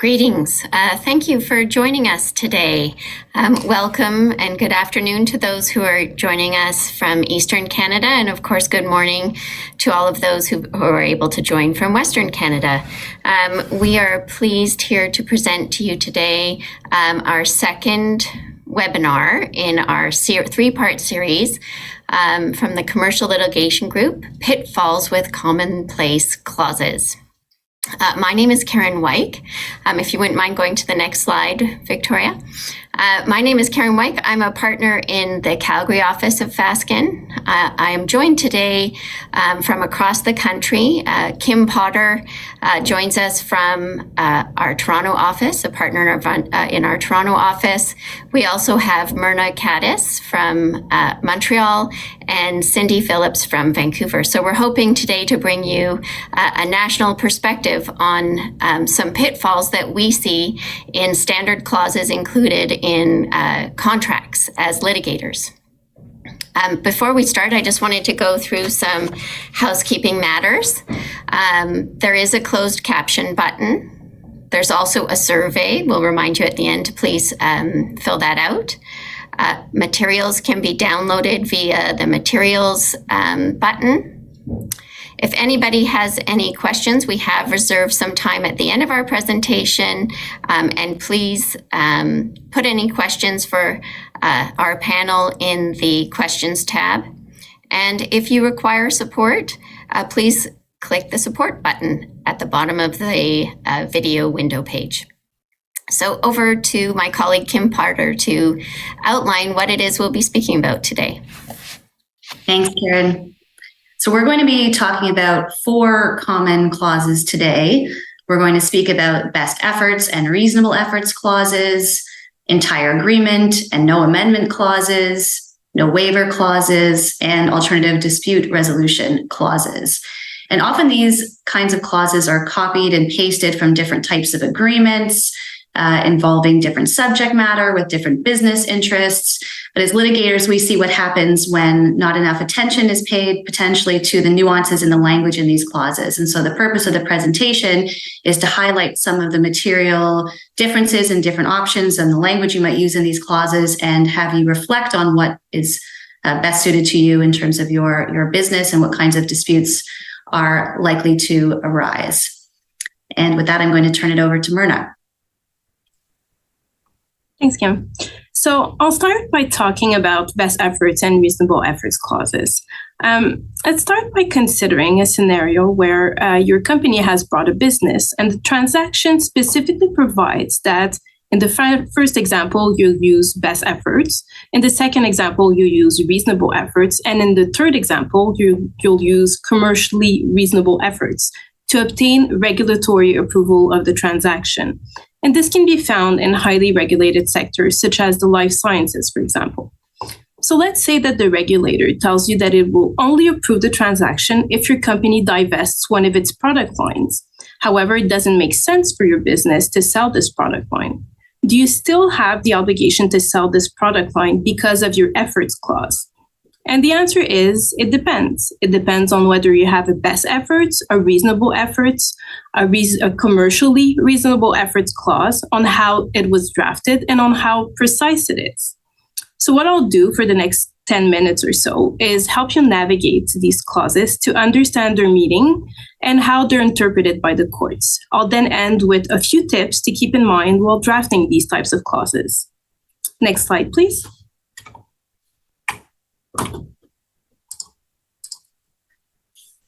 Greetings. Thank you for joining us today. Welcome and good afternoon to those who are joining us from Eastern Canada, and of course, good morning to all of those who are able to join from Western Canada. We are pleased here to present to you today our second webinar in our three-part series from the Commercial Litigation Group, Pitfalls with Commonplace Clauses. My name is Karen Wyke. If you wouldn't mind going to the next slide, Victoria. My name is Karen Wyke. I'm a partner in the Calgary office of Fasken. I am joined today from across the country. Kim Potter joins us from our Toronto office, a partner in our Toronto office. We also have Mirna Kaddis from Montreal and Cindy Phillips from Vancouver. So we're hoping today to bring you a national perspective on some pitfalls that we see in standard clauses included in contracts as litigators. Before we start, I just wanted to go through some housekeeping matters. There is a closed caption button. There's also a survey. We'll remind you at the end to please fill that out. Materials can be downloaded via the materials button. If anybody has any questions, we have reserved some time at the end of our presentation, and please put any questions for our panel in the questions tab. And if you require support, please click the support button at the bottom of the video window page. So over to my colleague Kim Potter to outline what it is we'll be speaking about today. Thanks, Karen. So we're going to be talking about 4 common clauses today. We're going to speak about best efforts and reasonable efforts clauses, entire agreement and no amendment clauses, no waiver clauses, and alternative dispute resolution clauses. And often these kinds of clauses are copied and pasted from different types of agreements involving different subject matter with different business interests. But as litigators, we see what happens when not enough attention is paid potentially to the nuances in the language in these clauses. And so the purpose of the presentation is to highlight some of the material differences and different options and the language you might use in these clauses, and have you reflect on what is best suited to you in terms of your business and what kinds of disputes are likely to arise. And with that, I'm going to turn it over to Mirna. Thanks, Kim. So I'll start by talking about best efforts and reasonable efforts clauses. Let's start by considering a scenario where your company has brought a business, and the transaction specifically provides that in the first example, you'll use best efforts. In the second example, you use reasonable efforts. And in the third example, you'll use commercially reasonable efforts to obtain regulatory approval of the transaction. And this can be found in highly regulated sectors, such as the life sciences, for example. So let's say that the regulator tells you that it will only approve the transaction if your company divests one of its product lines. However, it doesn't make sense for your business to sell this product line. Do you still have the obligation to sell this product line because of your efforts clause? And the answer is, it depends. It depends on whether you have a best efforts, a reasonable efforts, a commercially reasonable efforts clause, on how it was drafted and on how precise it is. So what I'll do for the next 10 minutes or so is help you navigate these clauses to understand their meaning and how they're interpreted by the courts. I'll then end with a few tips to keep in mind while drafting these types of clauses. Next slide, please.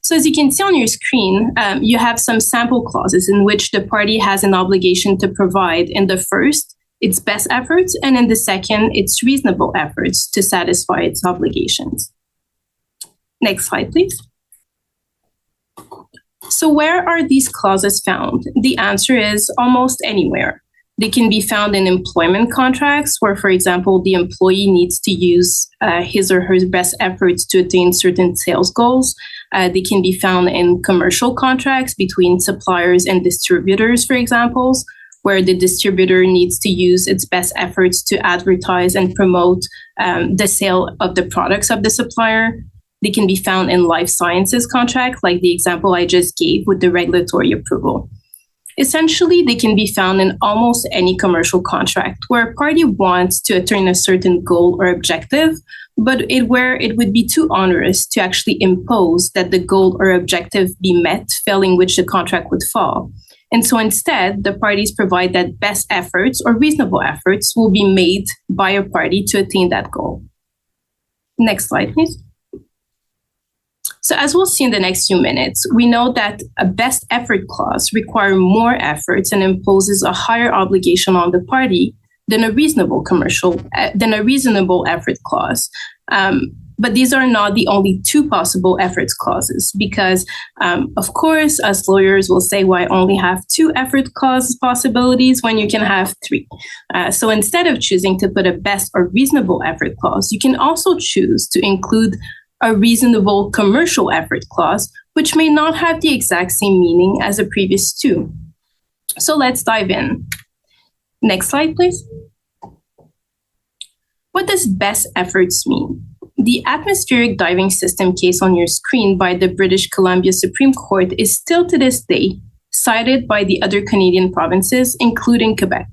So as you can see on your screen, you have some sample clauses in which the party has an obligation to provide. In the first, its best efforts, and in the second, its reasonable efforts to satisfy its obligations. Next slide, please. So where are these clauses found? The answer is almost anywhere. They can be found in employment contracts where, for example, the employee needs to use his or her best efforts to attain certain sales goals. They can be found in commercial contracts between suppliers and distributors, for example, where the distributor needs to use its best efforts to advertise and promote the sale of the products of the supplier. They can be found in life sciences contracts, like the example I just gave with the regulatory approval. Essentially, they can be found in almost any commercial contract where a party wants to attain a certain goal or objective, but where it would be too onerous to actually impose that the goal or objective be met, failing which the contract would fall. And so instead, the parties provide that best efforts or reasonable efforts will be made by a party to attain that goal. Next slide, please. So as we'll see in the next few minutes, we know that a best effort clause requires more efforts and imposes a higher obligation on the party than a reasonable effort clause. But these are not the only two possible efforts clauses because, of course, us lawyers will say, why only have two effort clause possibilities when you can have three? So instead of choosing to put a best or reasonable effort clause, you can also choose to include a reasonable commercial effort clause, which may not have the exact same meaning as the previous two. So let's dive in. Next slide, please. What does best efforts mean? The atmospheric diving system case on your screen by the British Columbia Supreme Court is still to this day cited by the other Canadian provinces, including Quebec.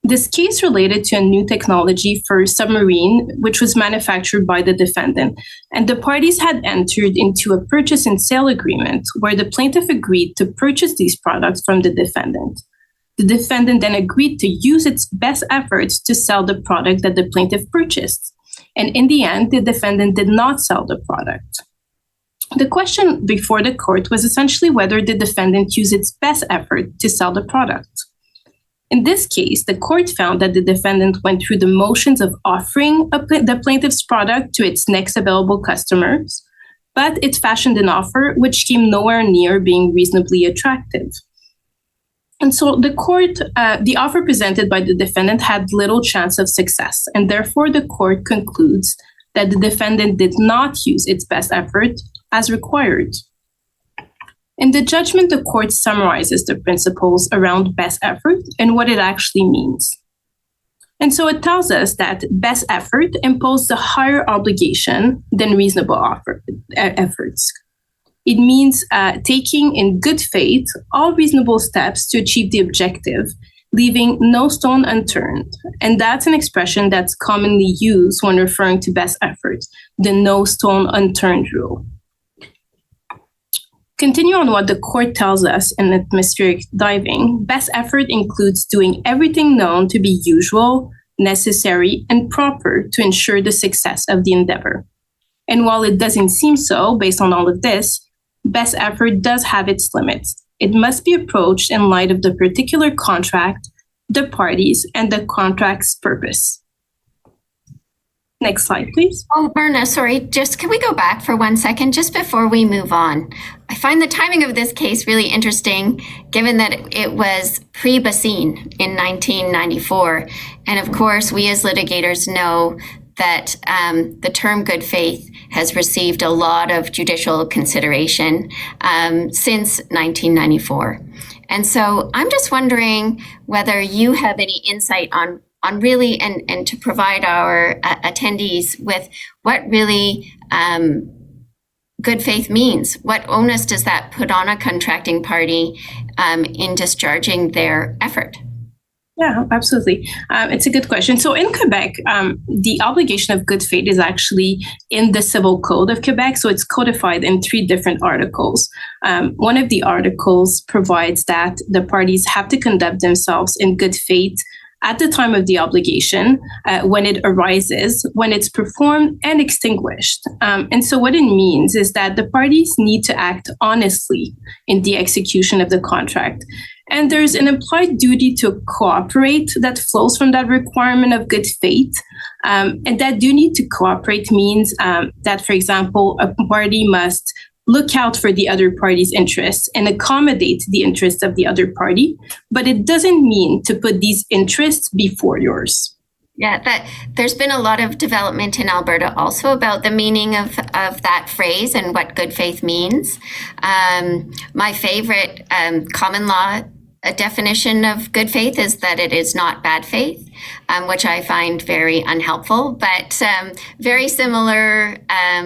This case related to a new technology for submarine, which was manufactured by the defendant, and the parties had entered into a purchase and sale agreement where the plaintiff agreed to purchase these products from the defendant. The defendant then agreed to use its best efforts to sell the product that the plaintiff purchased. And in the end, the defendant did not sell the product. The question before the court was essentially whether the defendant used its best effort to sell the product. In this case, the court found that the defendant went through the motions of offering the plaintiff's product to its next available customers, but it fashioned an offer which came nowhere near being reasonably attractive. And so the offer presented by the defendant had little chance of success, and therefore the court concludes that the defendant did not use its best effort as required. In the judgment, the court summarizes the principles around best effort and what it actually means. And so it tells us that best effort imposes a higher obligation than reasonable efforts. It means taking in good faith all reasonable steps to achieve the objective, leaving no stone unturned. And that's an expression that's commonly used when referring to best efforts, the no stone unturned rule. Continue on what the court tells us in atmospheric diving. Best effort includes doing everything known to be usual, necessary, and proper to ensure the success of the endeavor. And while it doesn't seem so, based on all of this, best effort does have its limits. It must be approached in light of the particular contract, the parties, and the contract's purpose. Next slide, please. Oh, Mirna, sorry, can we go back for 1 second, just before we move on? I find the timing of this case really interesting, given that it was pre-Basine in 1994. And of course, we as litigators know that the term good faith has received a lot of judicial consideration since 1994. And so I'm just wondering whether you have any insight on really, and to provide our attendees with what really good faith means. What onus does that put on a contracting party in discharging their effort? Yeah, absolutely. It's a good question. So in Quebec, the obligation of good faith is actually in the Civil Code of Quebec. So it's codified in 3 different articles. One of the articles provides that the parties have to conduct themselves in good faith at the time of the obligation, when it arises, when it's performed and extinguished. And so what it means is that the parties need to act honestly in the execution of the contract. And there's an implied duty to cooperate that flows from that requirement of good faith. And that duty to cooperate means that, for example, a party must look out for the other party's interests and accommodate the interests of the other party. But it doesn't mean to put these interests before yours. Yeah, there's been a lot of development in Alberta also about the meaning of that phrase and what good faith means. My favorite common law a definition of good faith is that it is not bad faith, which I find very unhelpful, but very similar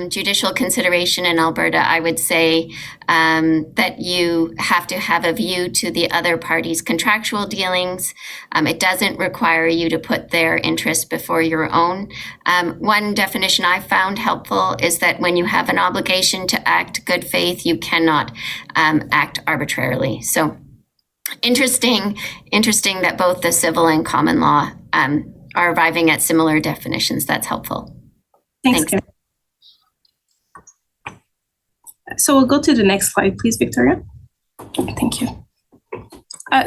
judicial consideration in Alberta. I would say that you have to have a view to the other party's contractual dealings. It doesn't require you to put their interest before your own. One definition I found helpful is that when you have an obligation to act good faith, you cannot act arbitrarily. So interesting that both the civil and common law are arriving at similar definitions. That's helpful. Thanks. So we'll go to the next slide, please, Victoria. Thank you.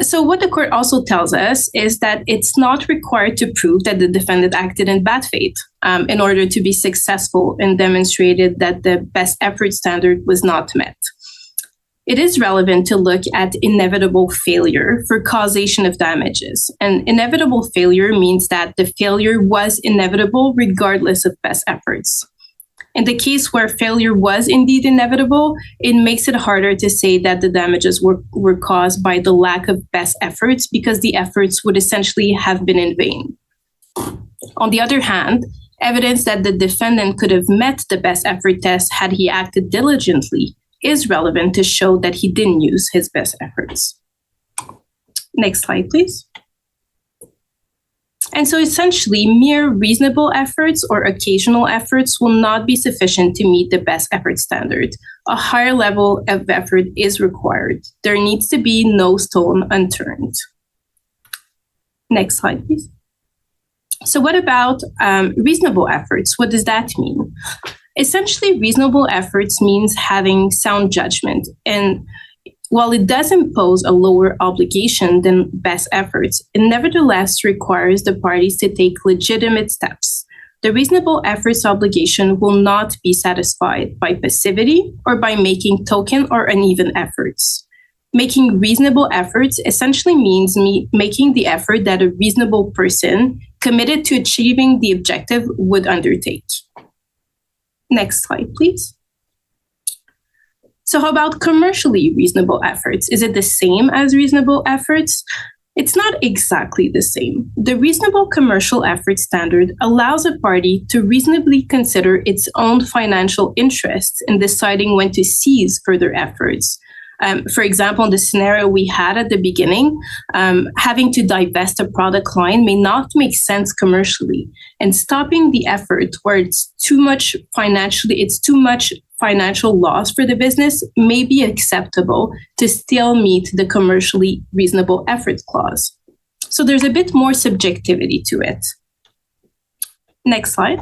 So what the court also tells us is that it's not required to prove that the defendant acted in bad faith in order to be successful and demonstrated that the best effort standard was not met. It is relevant to look at inevitable failure for causation of damages. And inevitable failure means that the failure was inevitable regardless of best efforts. In the case where failure was indeed inevitable, it makes it harder to say that the damages were caused by the lack of best efforts because the efforts would essentially have been in vain. On the other hand, evidence that the defendant could have met the best effort test had he acted diligently is relevant to show that he didn't use his best efforts. Next slide, please. And so essentially, mere reasonable efforts or occasional efforts will not be sufficient to meet the best effort standard. A higher level of effort is required. There needs to be no stone unturned. Next slide, please. So what about reasonable efforts? What does that mean? Essentially, reasonable efforts means having sound judgment. And while it does impose a lower obligation than best efforts, it nevertheless requires the parties to take legitimate steps. The reasonable efforts obligation will not be satisfied by passivity or by making token or uneven efforts. Making reasonable efforts essentially means making the effort that a reasonable person committed to achieving the objective would undertake. Next slide, please. So how about commercially reasonable efforts? Is it the same as reasonable efforts? It's not exactly the same. The reasonable commercial effort standard allows a party to reasonably consider its own financial interests in deciding when to cease further efforts. For example, in the scenario we had at the beginning, having to divest a product line may not make sense commercially, and stopping the effort where it's too much financial loss for the business may be acceptable to still meet the commercially reasonable effort clause. So there's a bit more subjectivity to it. Next slide.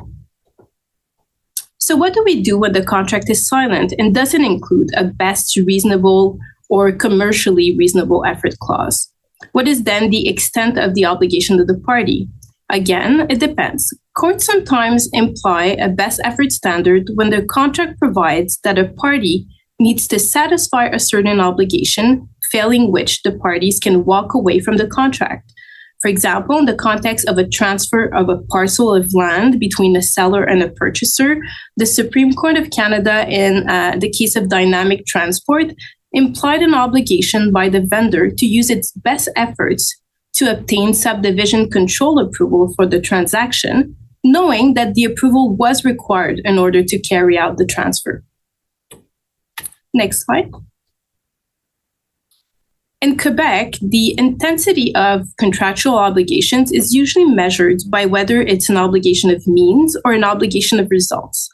So what do we do when the contract is silent and doesn't include a best reasonable or commercially reasonable effort clause? What is then the extent of the obligation of the party? Again, it depends. Courts sometimes imply a best effort standard when the contract provides that a party needs to satisfy a certain obligation, failing which the parties can walk away from the contract. For example, in the context of a transfer of a parcel of land between a seller and a purchaser, the Supreme Court of Canada, in the case of dynamic transport, implied an obligation by the vendor to use its best efforts to obtain subdivision control approval for the transaction, knowing that the approval was required in order to carry out the transfer. Next slide. In Quebec, the intensity of contractual obligations is usually measured by whether it's an obligation of means or an obligation of results.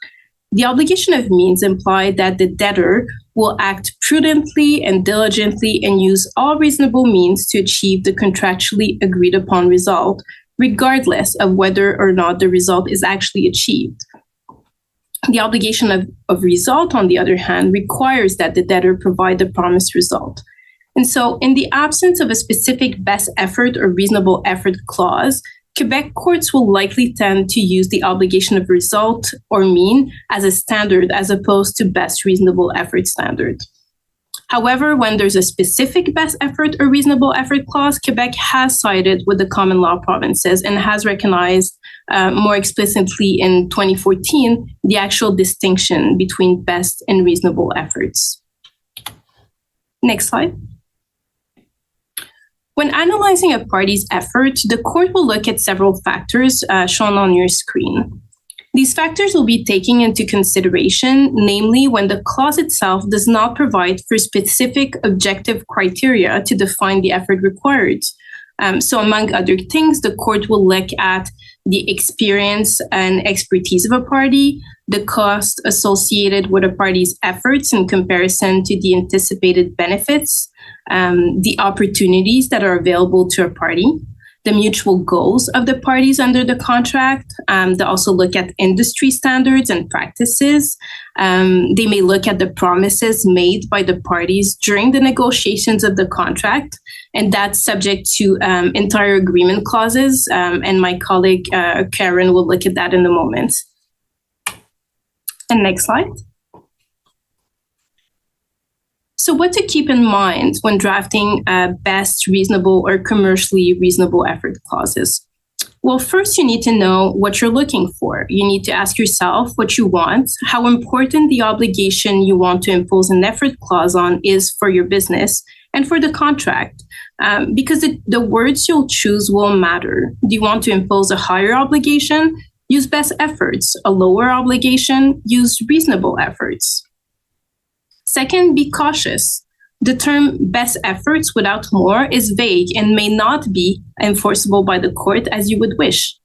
The obligation of means implies that the debtor will act prudently and diligently and use all reasonable means to achieve the contractually agreed upon result, regardless of whether or not the result is actually achieved. The obligation of result, on the other hand, requires that the debtor provide the promised result. And so in the absence of a specific best effort or reasonable effort clause, Quebec courts will likely tend to use the obligation of result or mean as a standard as opposed to best reasonable effort standard. However, when there's a specific best effort or reasonable effort clause, Quebec has sided with the common law provinces and has recognized more explicitly in 2014 the actual distinction between best and reasonable efforts. Next slide. When analyzing a party's effort, the court will look at several factors shown on your screen. These factors will be taken into consideration, namely when the clause itself does not provide for specific objective criteria to define the effort required. So among other things, the court will look at the experience and expertise of a party, the cost associated with a party's efforts in comparison to the anticipated benefits, the opportunities that are available to a party, the mutual goals of the parties under the contract. They also look at industry standards and practices. They may look at the promises made by the parties during the negotiations of the contract, and that's subject to entire agreement clauses. And my colleague, Karen, will look at that in a moment. And next slide. So what to keep in mind when drafting best reasonable or commercially reasonable effort clauses? Well, first you need to know what you're looking for. You need to ask yourself what you want, how important the obligation you want to impose an effort clause on is for your business and for the contract, because the words you'll choose will matter. Do you want to impose a higher obligation? Use best efforts. A lower obligation? Use reasonable efforts. Second, be cautious. The term best efforts without more is vague and may not be enforceable by the court as you would wish.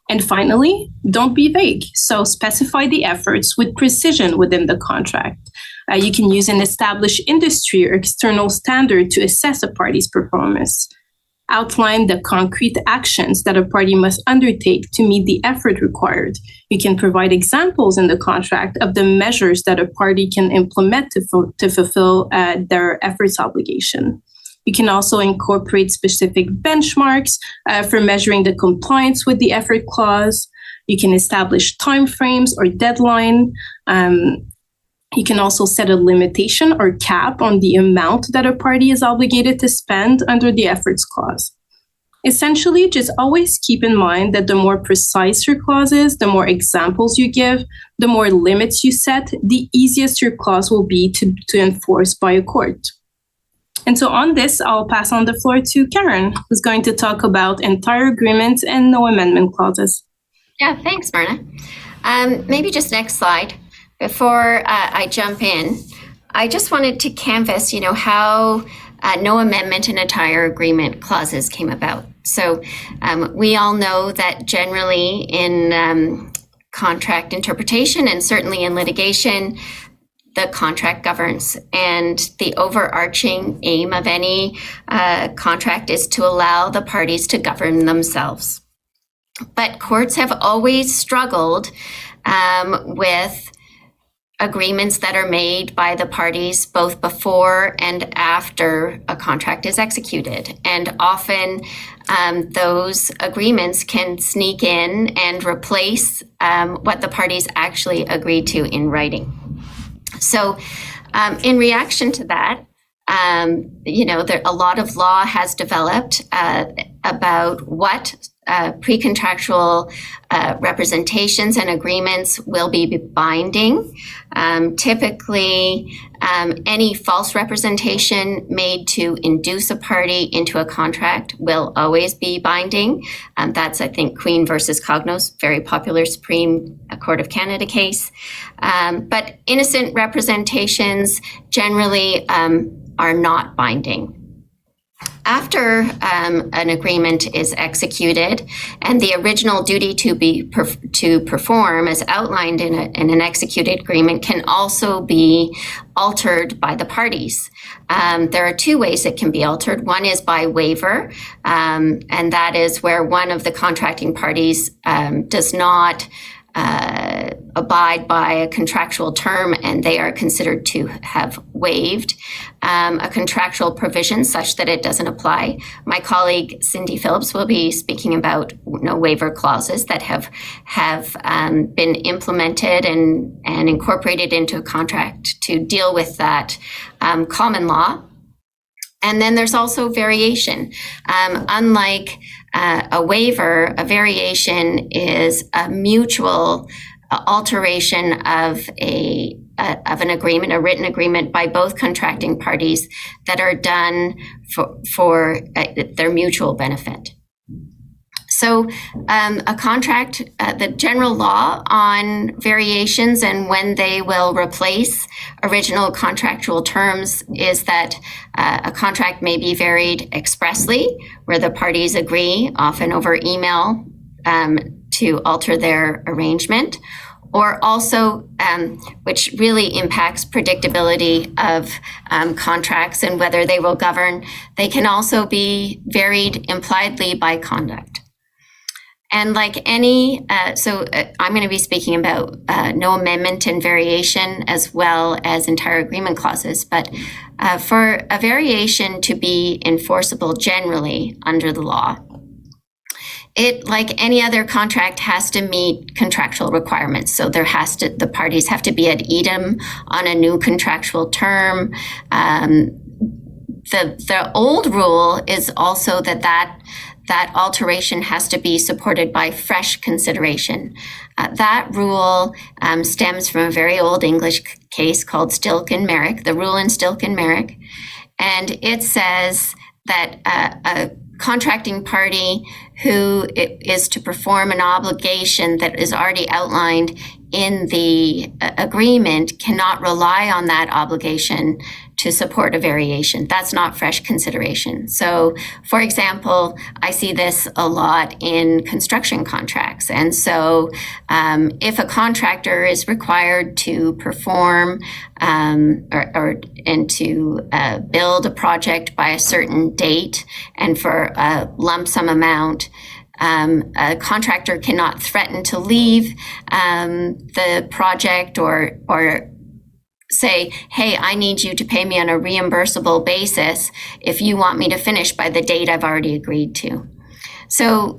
And finally, don't be vague. So specify the efforts with precision within the contract. You can use an established industry or external standard to assess a party's performance. Outline the concrete actions that a party must undertake to meet the effort required. You can provide examples in the contract of the measures that a party can implement to fulfill their efforts obligation. You can also incorporate specific benchmarks for measuring the compliance with the effort clause. You can establish timeframes or deadline. You can also set a limitation or cap on the amount that a party is obligated to spend under the efforts clause. Essentially, just always keep in mind that the more precise your clause is, the more examples you give, the more limits you set, the easiest your clause will be to enforce by a court. And so on this, I'll pass on the floor to Karen, who's going to talk about entire agreements and no amendment clauses. Yeah, thanks, Mirna. Maybe just next slide. Before I jump in, I just wanted to canvass, how no amendment and entire agreement clauses came about. So we all know that generally in contract interpretation and certainly in litigation, the contract governs, and the overarching aim of any contract is to allow the parties to govern themselves. But courts have always struggled with agreements that are made by the parties both before and after a contract is executed. And often those agreements can sneak in and replace what the parties actually agreed to in writing. So in reaction to that, a lot of law has developed about what pre-contractual representations and agreements will be binding. Typically, any false representation made to induce a party into a contract will always be binding. That's, I think, Queen versus Cognos, very popular Supreme Court of Canada case. But innocent representations generally are not binding. After an agreement is executed and the original duty to perform as outlined in an executed agreement can also be altered by the parties. There are two ways it can be altered. One is by waiver, and that is where one of the contracting parties does not abide by a contractual term and they are considered to have waived a contractual provision such that it doesn't apply. My colleague Cindy Phillips will be speaking about waiver clauses that have been implemented and incorporated into a contract to deal with that common law. And then there's also variation. Unlike a waiver, a variation is a mutual alteration of an agreement, a written agreement by both contracting parties that are done for their mutual benefit. So a contract, the general law on variations and when they will replace original contractual terms is that a contract may be varied expressly, where the parties agree, often over email, to alter their arrangement, or also, which really impacts predictability of contracts and whether they will govern, they can also be varied impliedly by conduct. And like any, I'm going to be speaking about no amendment and variation as well as entire agreement clauses. But for a variation to be enforceable generally under the law, it, like any other contract, has to meet contractual requirements. So the parties have to be ad idem on a new contractual term. The old rule is also that alteration has to be supported by fresh consideration. That rule stems from a very old English case called Stilk and Merrick, the rule in Stilk and Merrick. And it says that a contracting party who is to perform an obligation that is already outlined in the agreement cannot rely on that obligation to support a variation. That's not fresh consideration. So, for example, I see this a lot in construction contracts. And so if a contractor is required to perform and to build a project by a certain date and for a lump sum amount, a contractor cannot threaten to leave the project or say, hey, I need you to pay me on a reimbursable basis if you want me to finish by the date I've already agreed to. So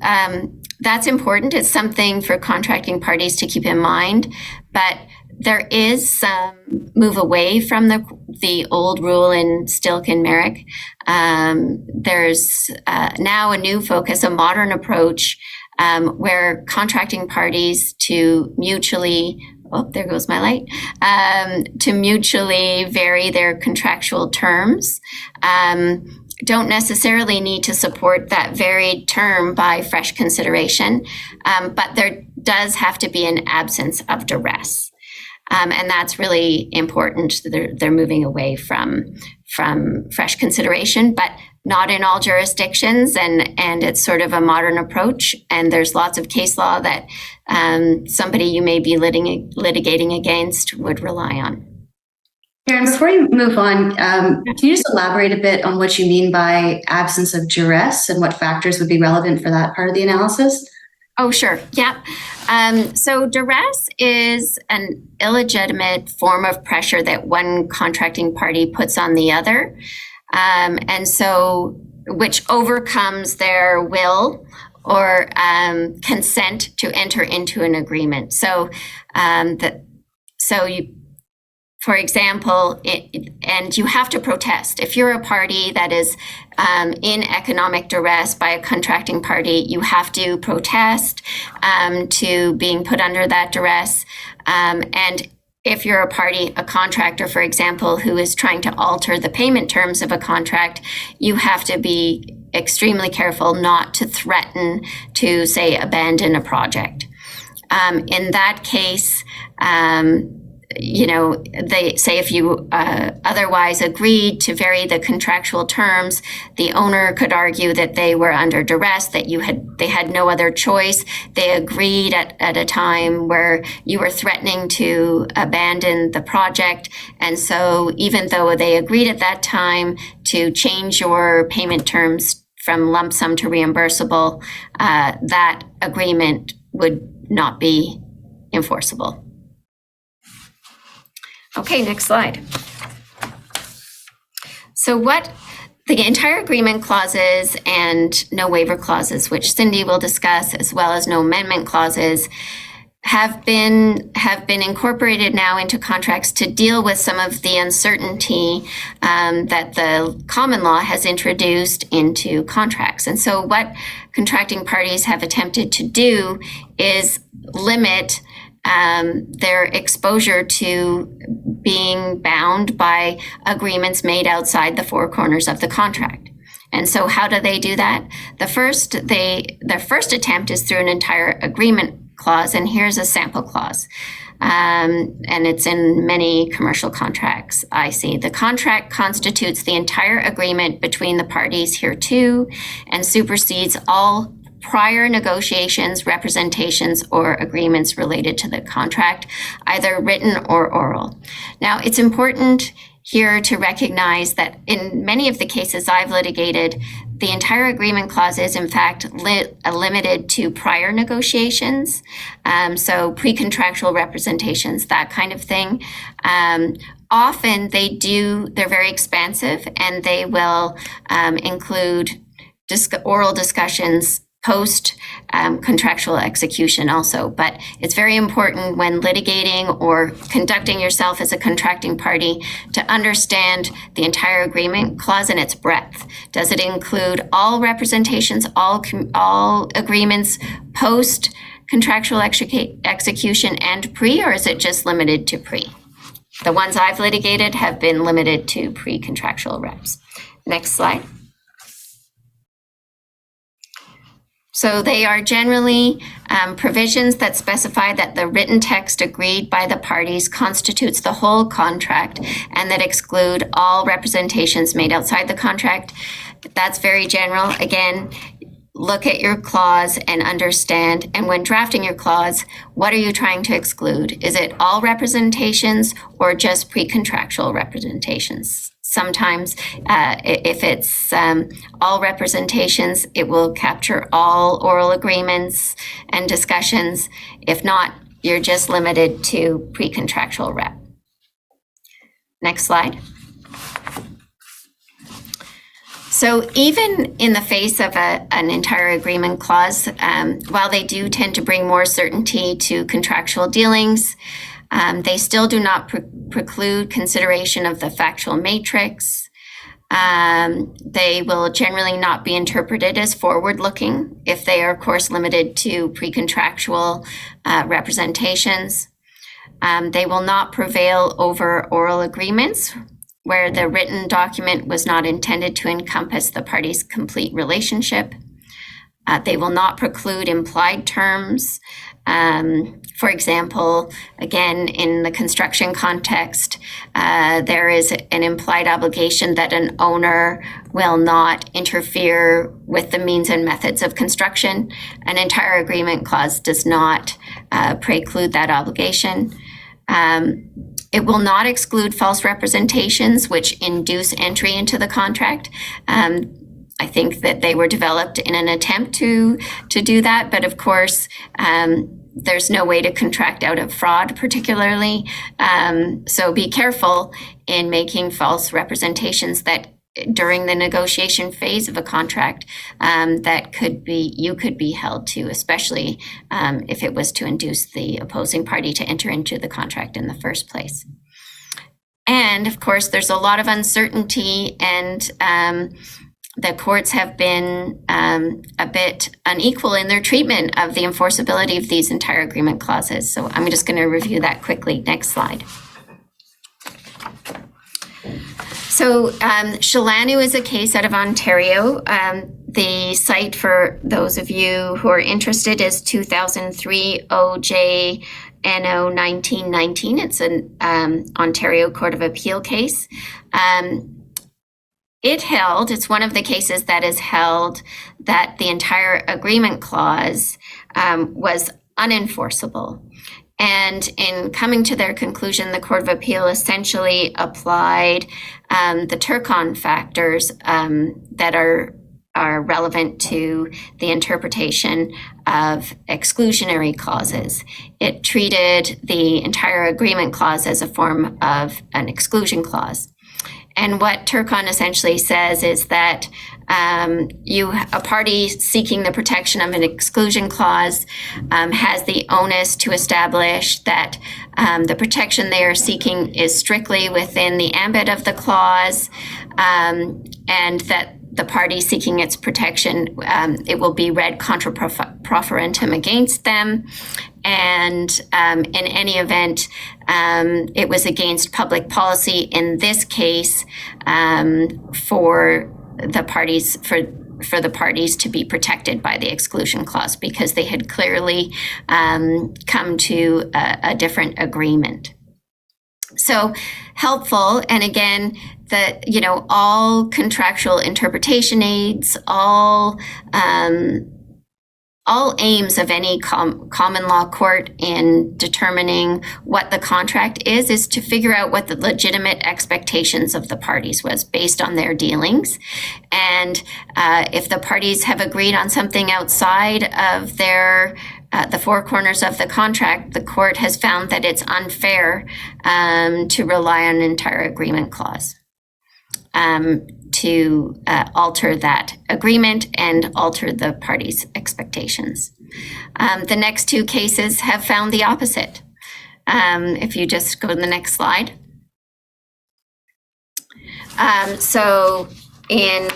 that's important. It's something for contracting parties to keep in mind, but there is some move away from the old rule in Stilk and Merrick. There's now a new focus, a modern approach, where contracting parties to mutually there goes my light, to mutually vary their contractual terms, don't necessarily need to support that varied term by fresh consideration, but there does have to be an absence of duress. And that's really important. They're moving away from fresh consideration, but not in all jurisdictions, and it's sort of a modern approach. And there's lots of case law that somebody you may be litigating against would rely on. Karen, before you move on, can you just elaborate a bit on what you mean by absence of duress and what factors would be relevant for that part of the analysis? Oh, sure. Yeah. So duress is an illegitimate form of pressure that one contracting party puts on the other. And so, which overcomes their will or consent to enter into an agreement. So, for example, and you have to protest. If you're a party that is in economic duress by a contracting party, you have to protest to being put under that duress. And if you're a party, a contractor, for example, who is trying to alter the payment terms of a contract, you have to be extremely careful not to threaten to, say, abandon a project. In that case, they say if you otherwise agreed to vary the contractual terms, the owner could argue that they were under duress, that they had no other choice. They agreed at a time where you were threatening to abandon the project. And so even though they agreed at that time to change your payment terms from lump sum to reimbursable, that agreement would not be enforceable. Okay, next slide. So what the entire agreement clauses and no waiver clauses, which Cindy will discuss, as well as no amendment clauses, have been incorporated now into contracts to deal with some of the uncertainty that the common law has introduced into contracts. And so what contracting parties have attempted to do is limit their exposure to being bound by agreements made outside the four corners of the contract. And so how do they do that? Their first attempt is through an entire agreement clause, and here's a sample clause. And it's in many commercial contracts I see. The contract constitutes the entire agreement between the parties hereto and supersedes all prior negotiations, representations, or agreements related to the contract, either written or oral. Now, it's important here to recognize that in many of the cases I've litigated, the entire agreement clause is in fact limited to prior negotiations, so pre-contractual representations, that kind of thing. Often they're very expansive, and they will include oral discussions post contractual execution also. But it's very important when litigating or conducting yourself as a contracting party to understand the entire agreement clause and its breadth. Does it include all representations, all agreements post contractual execution and pre, or is it just limited to pre? The ones I've litigated have been limited to pre-contractual reps. Next slide. So they are generally provisions that specify that the written text agreed by the parties constitutes the whole contract and that exclude all representations made outside the contract. That's very general. Again, look at your clause and understand. And when drafting your clause, what are you trying to exclude? Is it all representations or just pre-contractual representations? Sometimes if it's all representations, it will capture all oral agreements and discussions. If not, you're just limited to pre-contractual rep. Next slide. So even in the face of an entire agreement clause, while they do tend to bring more certainty to contractual dealings, they still do not preclude consideration of the factual matrix. They will generally not be interpreted as forward-looking if they are, of course, limited to pre-contractual representations. They will not prevail over oral agreements where the written document was not intended to encompass the parties' complete relationship. They will not preclude implied terms. For example, again, in the construction context, there is an implied obligation that an owner will not interfere with the means and methods of construction. An entire agreement clause does not preclude that obligation. It will not exclude false representations which induce entry into the contract. I think that they were developed in an attempt to do that, but of course, there's no way to contract out of fraud particularly. So be careful in making false representations that during the negotiation phase of a contract that you could be held to, especially if it was to induce the opposing party to enter into the contract in the first place. And of course, there's a lot of uncertainty, and the courts have been a bit unequal in their treatment of the enforceability of these entire agreement clauses. So I'm just going to review that quickly. Next slide. So Shalanu is a case out of Ontario. The site, for those of you who are interested, is 2003 OJ NO 1919. It's an Ontario Court of Appeal case. It's one of the cases that is held that the entire agreement clause was unenforceable. And in coming to their conclusion, the Court of Appeal essentially applied the Turcon factors that are relevant to the interpretation of exclusionary clauses. It treated the entire agreement clause as a form of an exclusion clause. And what Turcon essentially says is that a party seeking the protection of an exclusion clause has the onus to establish that the protection they are seeking is strictly within the ambit of the clause, and that the party seeking its protection, it will be read contra proferentum against them. And in any event, it was against public policy in this case for the parties to be protected by the exclusion clause because they had clearly come to a different agreement. So helpful, and again, that all contractual interpretation aids, all aims of any common law court in determining what the contract is to figure out what the legitimate expectations of the parties was based on their dealings. And if the parties have agreed on something outside of the four corners of the contract, the court has found that it's unfair to rely on an entire agreement clause to alter that agreement and alter the parties' expectations. The next two cases have found the opposite. If you just go to the next slide. So in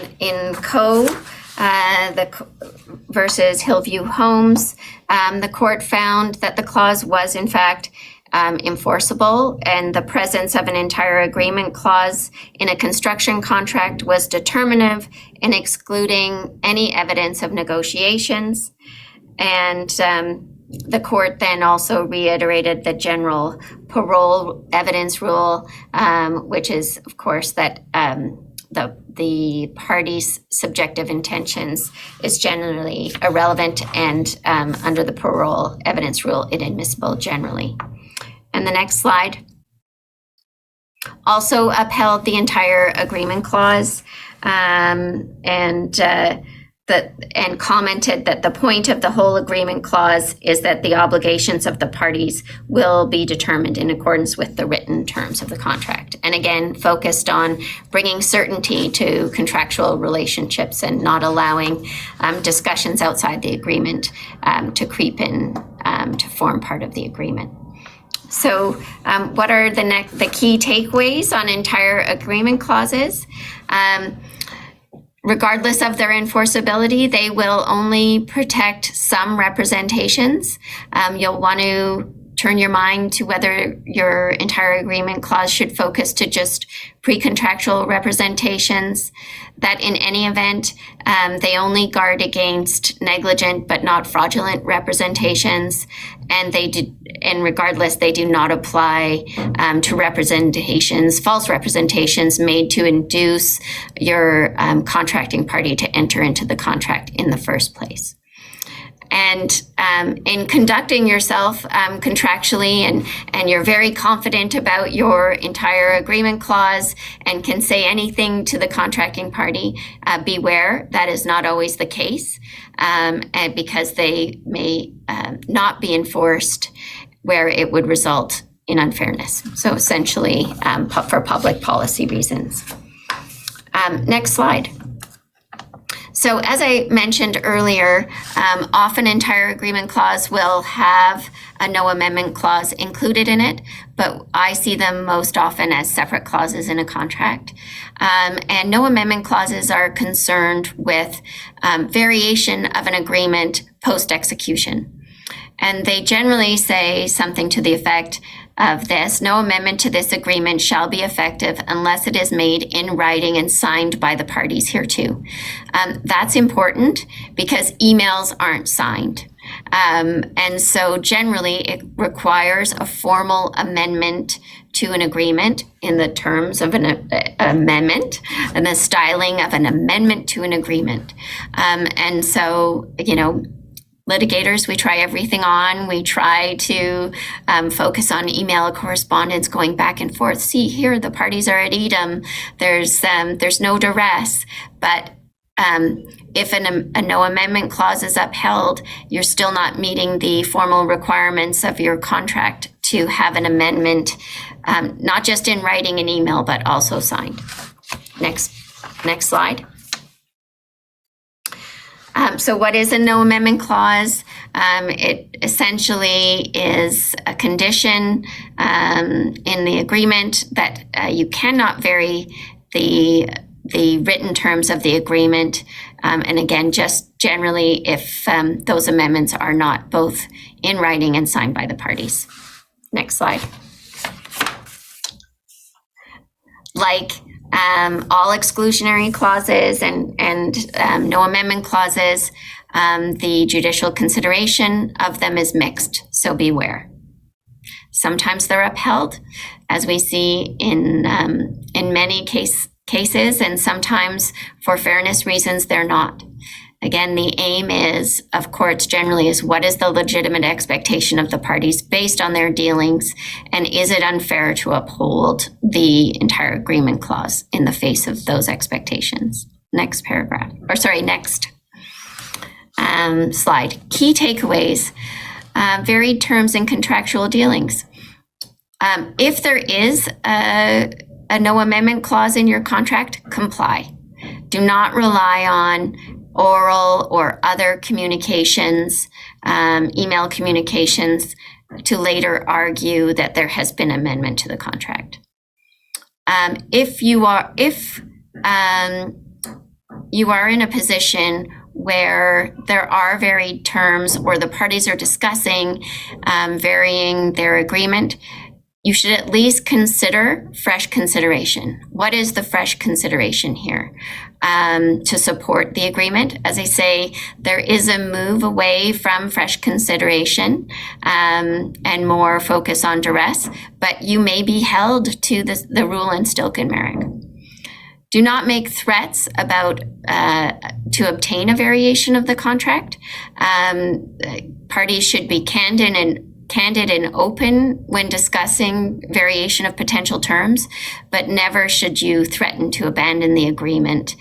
versus Hillview Homes, the court found that the clause was in fact enforceable, and the presence of an entire agreement clause in a construction contract was determinative in excluding any evidence of negotiations. And the court then also reiterated the general parole evidence rule, which is, of course, that the parties' subjective intentions is generally irrelevant and under the parole evidence rule, inadmissible generally. And the next slide. Also upheld the entire agreement clause and commented that the point of the whole agreement clause is that the obligations of the parties will be determined in accordance with the written terms of the contract. And again, focused on bringing certainty to contractual relationships and not allowing discussions outside the agreement to creep in to form part of the agreement. So what are the key takeaways on entire agreement clauses? Regardless of their enforceability, they will only protect some representations. You'll want to turn your mind to whether your entire agreement clause should focus to just pre-contractual representations, that in any event, they only guard against negligent but not fraudulent representations, and regardless, they do not apply to representations, false representations made to induce your contracting party to enter into the contract in the first place. And in conducting yourself contractually and you're very confident about your entire agreement clause and can say anything to the contracting party, beware, that is not always the case because they may not be enforced where it would result in unfairness. So essentially for public policy reasons. Next slide. So as I mentioned earlier, often entire agreement clause will have a no amendment clause included in it, but I see them most often as separate clauses in a contract. And no amendment clauses are concerned with variation of an agreement post-execution. And they generally say something to the effect of this: no amendment to this agreement shall be effective unless it is made in writing and signed by the parties hereto. That's important because emails aren't signed. And so generally it requires a formal amendment to an agreement in the terms of an amendment and the styling of an amendment to an agreement. And so, litigators, we try everything on. We try to focus on email correspondence going back and forth. See here, the parties are at Edom. There's no duress. But if a no amendment clause is upheld, you're still not meeting the formal requirements of your contract to have an amendment, not just in writing and email, but also signed. Next slide. So what is a no amendment clause? It essentially is a condition in the agreement that you cannot vary the the written terms of the agreement. And again, just generally if those amendments are not both in writing and signed by the parties. Next slide. Like all exclusionary clauses and no amendment clauses, the judicial consideration of them is mixed, so beware. Sometimes they're upheld, as we see in many cases, and sometimes for fairness reasons they're not. Again, the aim is, of courts generally, is what is the legitimate expectation of the parties based on their dealings, and is it unfair to uphold the entire agreement clause in the face of those expectations? Next paragraph, or sorry, next slide. Key takeaways, varied terms and contractual dealings. If there is a no amendment clause in your contract, comply. Do not rely on oral or other communications, email communications, to later argue that there has been amendment to the contract. If you are in a position where there are varied terms or the parties are discussing varying their agreement, you should at least consider fresh consideration. What is the fresh consideration here to support the agreement? As I say, there is a move away from fresh consideration and more focus on duress, but you may be held to the rule in Stilk and Merrick. Do not make threats about to obtain a variation of the contract. Parties should be candid and open when discussing variation of potential terms, but never should you threaten to abandon the agreement,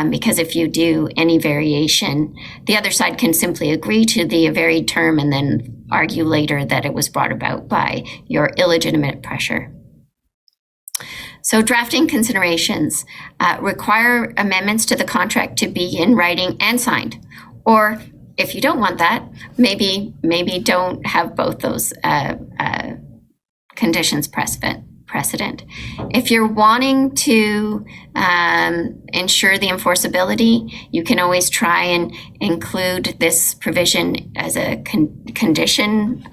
because if you do any variation, the other side can simply agree to the varied term and then argue later that it was brought about by your illegitimate pressure. So drafting considerations require amendments to the contract to be in writing and signed, or if you don't want that, maybe don't have both those conditions precedent. If you're wanting to ensure the enforceability, you can always try and include this provision as a condition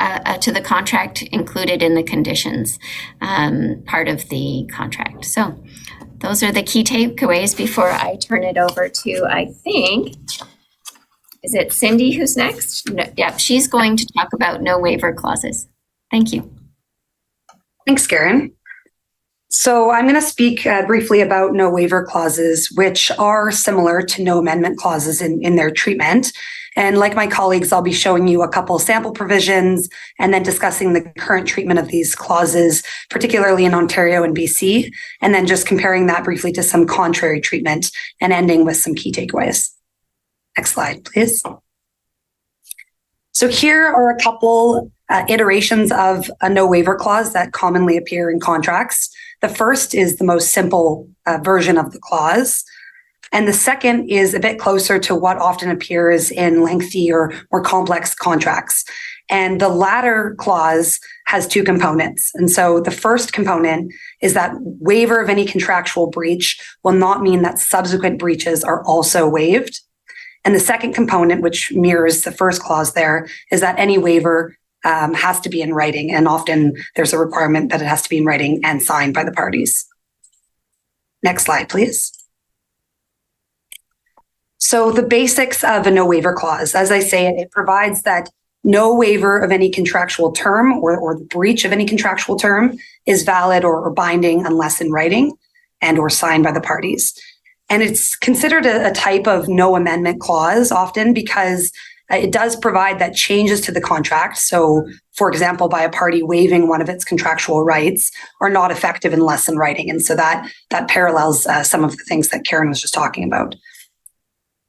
to the contract, included in the conditions part of the contract. So those are the key takeaways before I turn it over to, I think, is it Cindy who's next? No, yeah, she's going to talk about no waiver clauses. Thank you. Thanks, Karen. So I'm going to speak briefly about no waiver clauses, which are similar to no amendment clauses in their treatment. And like my colleagues, I'll be showing you a couple sample provisions and then discussing the current treatment of these clauses, particularly in Ontario and BC, and then just comparing that briefly to some contrary treatment and ending with some key takeaways. Next slide, please. So here are a couple iterations of a no waiver clause that commonly appear in contracts. The first is the most simple version of the clause. And the second is a bit closer to what often appears in lengthy or more complex contracts. And the latter clause has two components. And so the first component is that waiver of any contractual breach will not mean that subsequent breaches are also waived. And the second component, which mirrors the first clause there, is that any waiver has to be in writing. And often there's a requirement that it has to be in writing and signed by the parties. Next slide, please. So the basics of a no waiver clause, as I say, it provides that no waiver of any contractual term or the breach of any contractual term is valid or binding unless in writing and or signed by the parties. And it's considered a type of no amendment clause often because it does provide that changes to the contract. So, for example, by a party waiving one of its contractual rights are not effective unless in writing. And so that parallels some of the things that Karen was just talking about.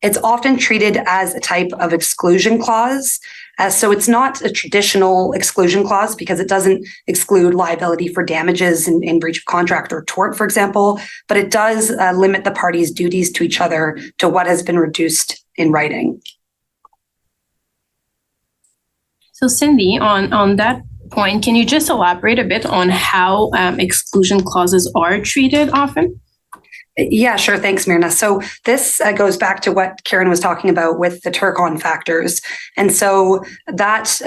It's often treated as a type of exclusion clause. So it's not a traditional exclusion clause because it doesn't exclude liability for damages in breach of contract or tort, for example, but it does limit the parties' duties to each other to what has been reduced in writing. So Cindy, on that point, can you just elaborate a bit on how exclusion clauses are treated often? Yeah, sure. Thanks, Mirna. So this goes back to what Karen was talking about with the Turk-on factors. And so that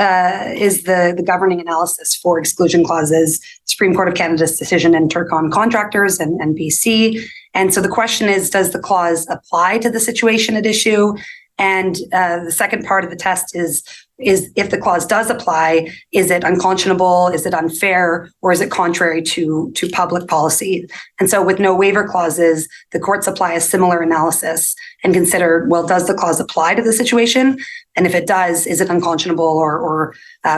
is the governing analysis for exclusion clauses, Supreme Court of Canada's decision in Turk-on contractors and BC. And so the question is, does the clause apply to the situation at issue? And the second part of the test is if the clause does apply, is it unconscionable, is it unfair, or is it contrary to public policy? And so with no waiver clauses, the courts apply a similar analysis and consider, well, does the clause apply to the situation? And if it does, is it unconscionable or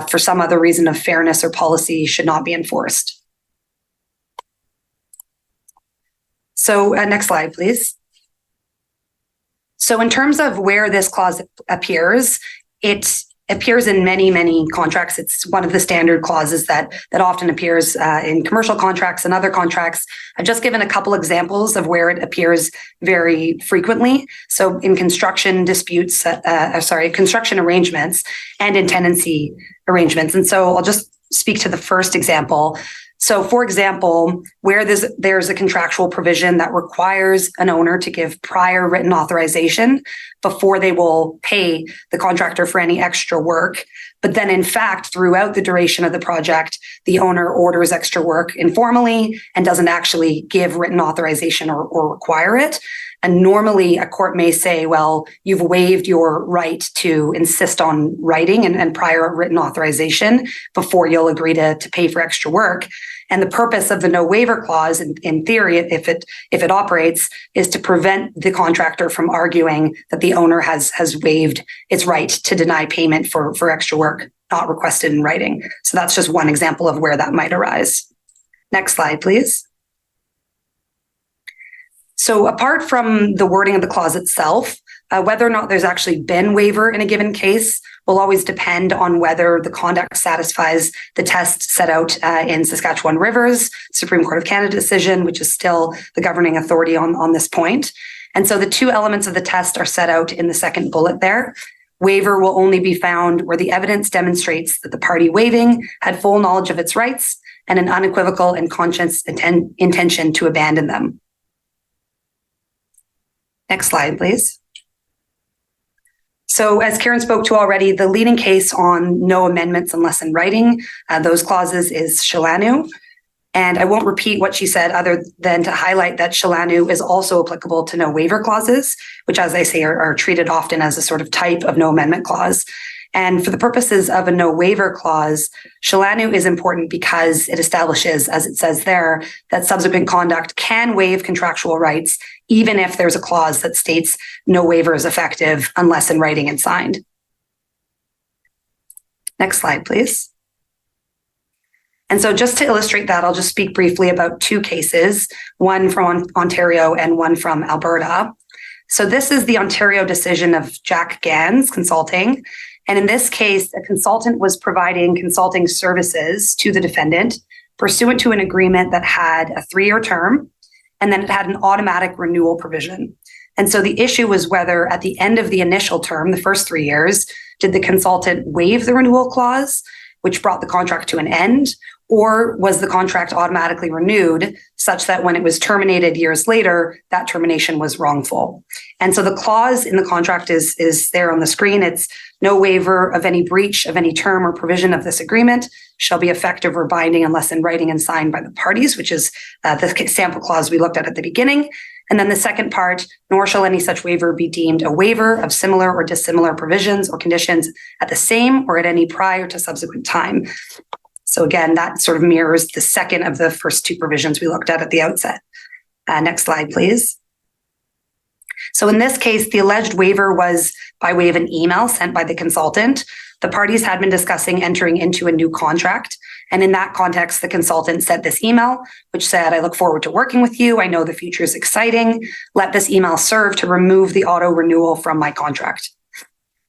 for some other reason of fairness or policy should not be enforced? So next slide, please. So in terms of where this clause appears, it appears in many, many contracts. It's one of the standard clauses that often appears in commercial contracts and other contracts. I've just given a couple examples of where it appears very frequently. So in construction disputes, construction arrangements and in tenancy arrangements. And so I'll just speak to the first example. So, for example, where there's a contractual provision that requires an owner to give prior written authorization before they will pay the contractor for any extra work, but then in fact, throughout the duration of the project, the owner orders extra work informally and doesn't actually give written authorization or require it. And normally a court may say, well, you've waived your right to insist on writing and prior written authorization before you'll agree to pay for extra work. And the purpose of the no waiver clause, in theory, if it operates, is to prevent the contractor from arguing that the owner has waived its right to deny payment for extra work not requested in writing. So that's just one example of where that might arise. Next slide, please. So apart from the wording of the clause itself, whether or not there's actually been waiver in a given case will always depend on whether the conduct satisfies the test set out in Saskatchewan Rivers, Supreme Court of Canada decision, which is still the governing authority on this point. And so the two elements of the test are set out in the second bullet there. Waiver will only be found where the evidence demonstrates that the party waiving had full knowledge of its rights and an unequivocal and conscious intention to abandon them. Next slide, please. So as Karen spoke to already, the leading case on no amendments unless in writing, those clauses is Shalanu. And I won't repeat what she said other than to highlight that Shalanu is also applicable to no waiver clauses, which as I say are treated often as a sort of type of no amendment clause. And for the purposes of a no waiver clause, Shalanu is important because it establishes, as it says there, that subsequent conduct can waive contractual rights, even if there's a clause that states no waiver is effective unless in writing and signed. Next slide, please. And so just to illustrate that, I'll just speak briefly about two cases, one from Ontario and one from Alberta. So this is the Ontario decision of Jack Gans Consulting. And in this case, a consultant was providing consulting services to the defendant pursuant to an agreement that had a 3-year term, and then it had an automatic renewal provision. And so the issue was whether at the end of the initial term, the first 3 years, did the consultant waive the renewal clause, which brought the contract to an end, or was the contract automatically renewed such that when it was terminated years later, that termination was wrongful? And so the clause in the contract is there on the screen. It's no waiver of any breach of any term or provision of this agreement shall be effective or binding unless in writing and signed by the parties, which is the sample clause we looked at the beginning. And then the second part, nor shall any such waiver be deemed a waiver of similar or dissimilar provisions or conditions at the same or at any prior to subsequent time. So again, that sort of mirrors the second of the first two provisions we looked at the outset. Next slide, please. So in this case, the alleged waiver was by way of an email sent by the consultant. The parties had been discussing entering into a new contract. And in that context, the consultant sent this email, which said, I look forward to working with you. I know the future is exciting. Let this email serve to remove the auto renewal from my contract.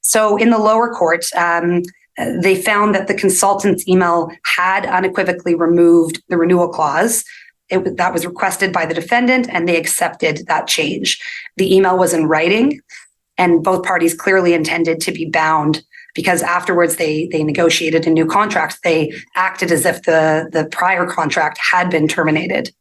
So in the lower court, they found that the consultant's email had unequivocally removed the renewal clause. That was requested by the defendant, and they accepted that change. The email was in writing, and both parties clearly intended to be bound because afterwards they negotiated a new contract. They acted as if the prior contract had been terminated.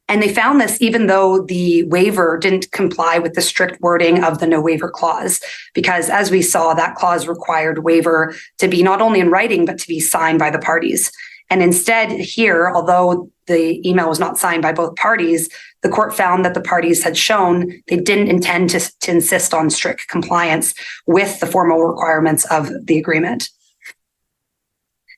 And they found this even though the waiver didn't comply with the strict wording of the no waiver clause, because as we saw, that clause required waiver to be not only in writing, but to be signed by the parties. And instead here, although the email was not signed by both parties, the court found that the parties had shown they didn't intend to insist on strict compliance with the formal requirements of the agreement.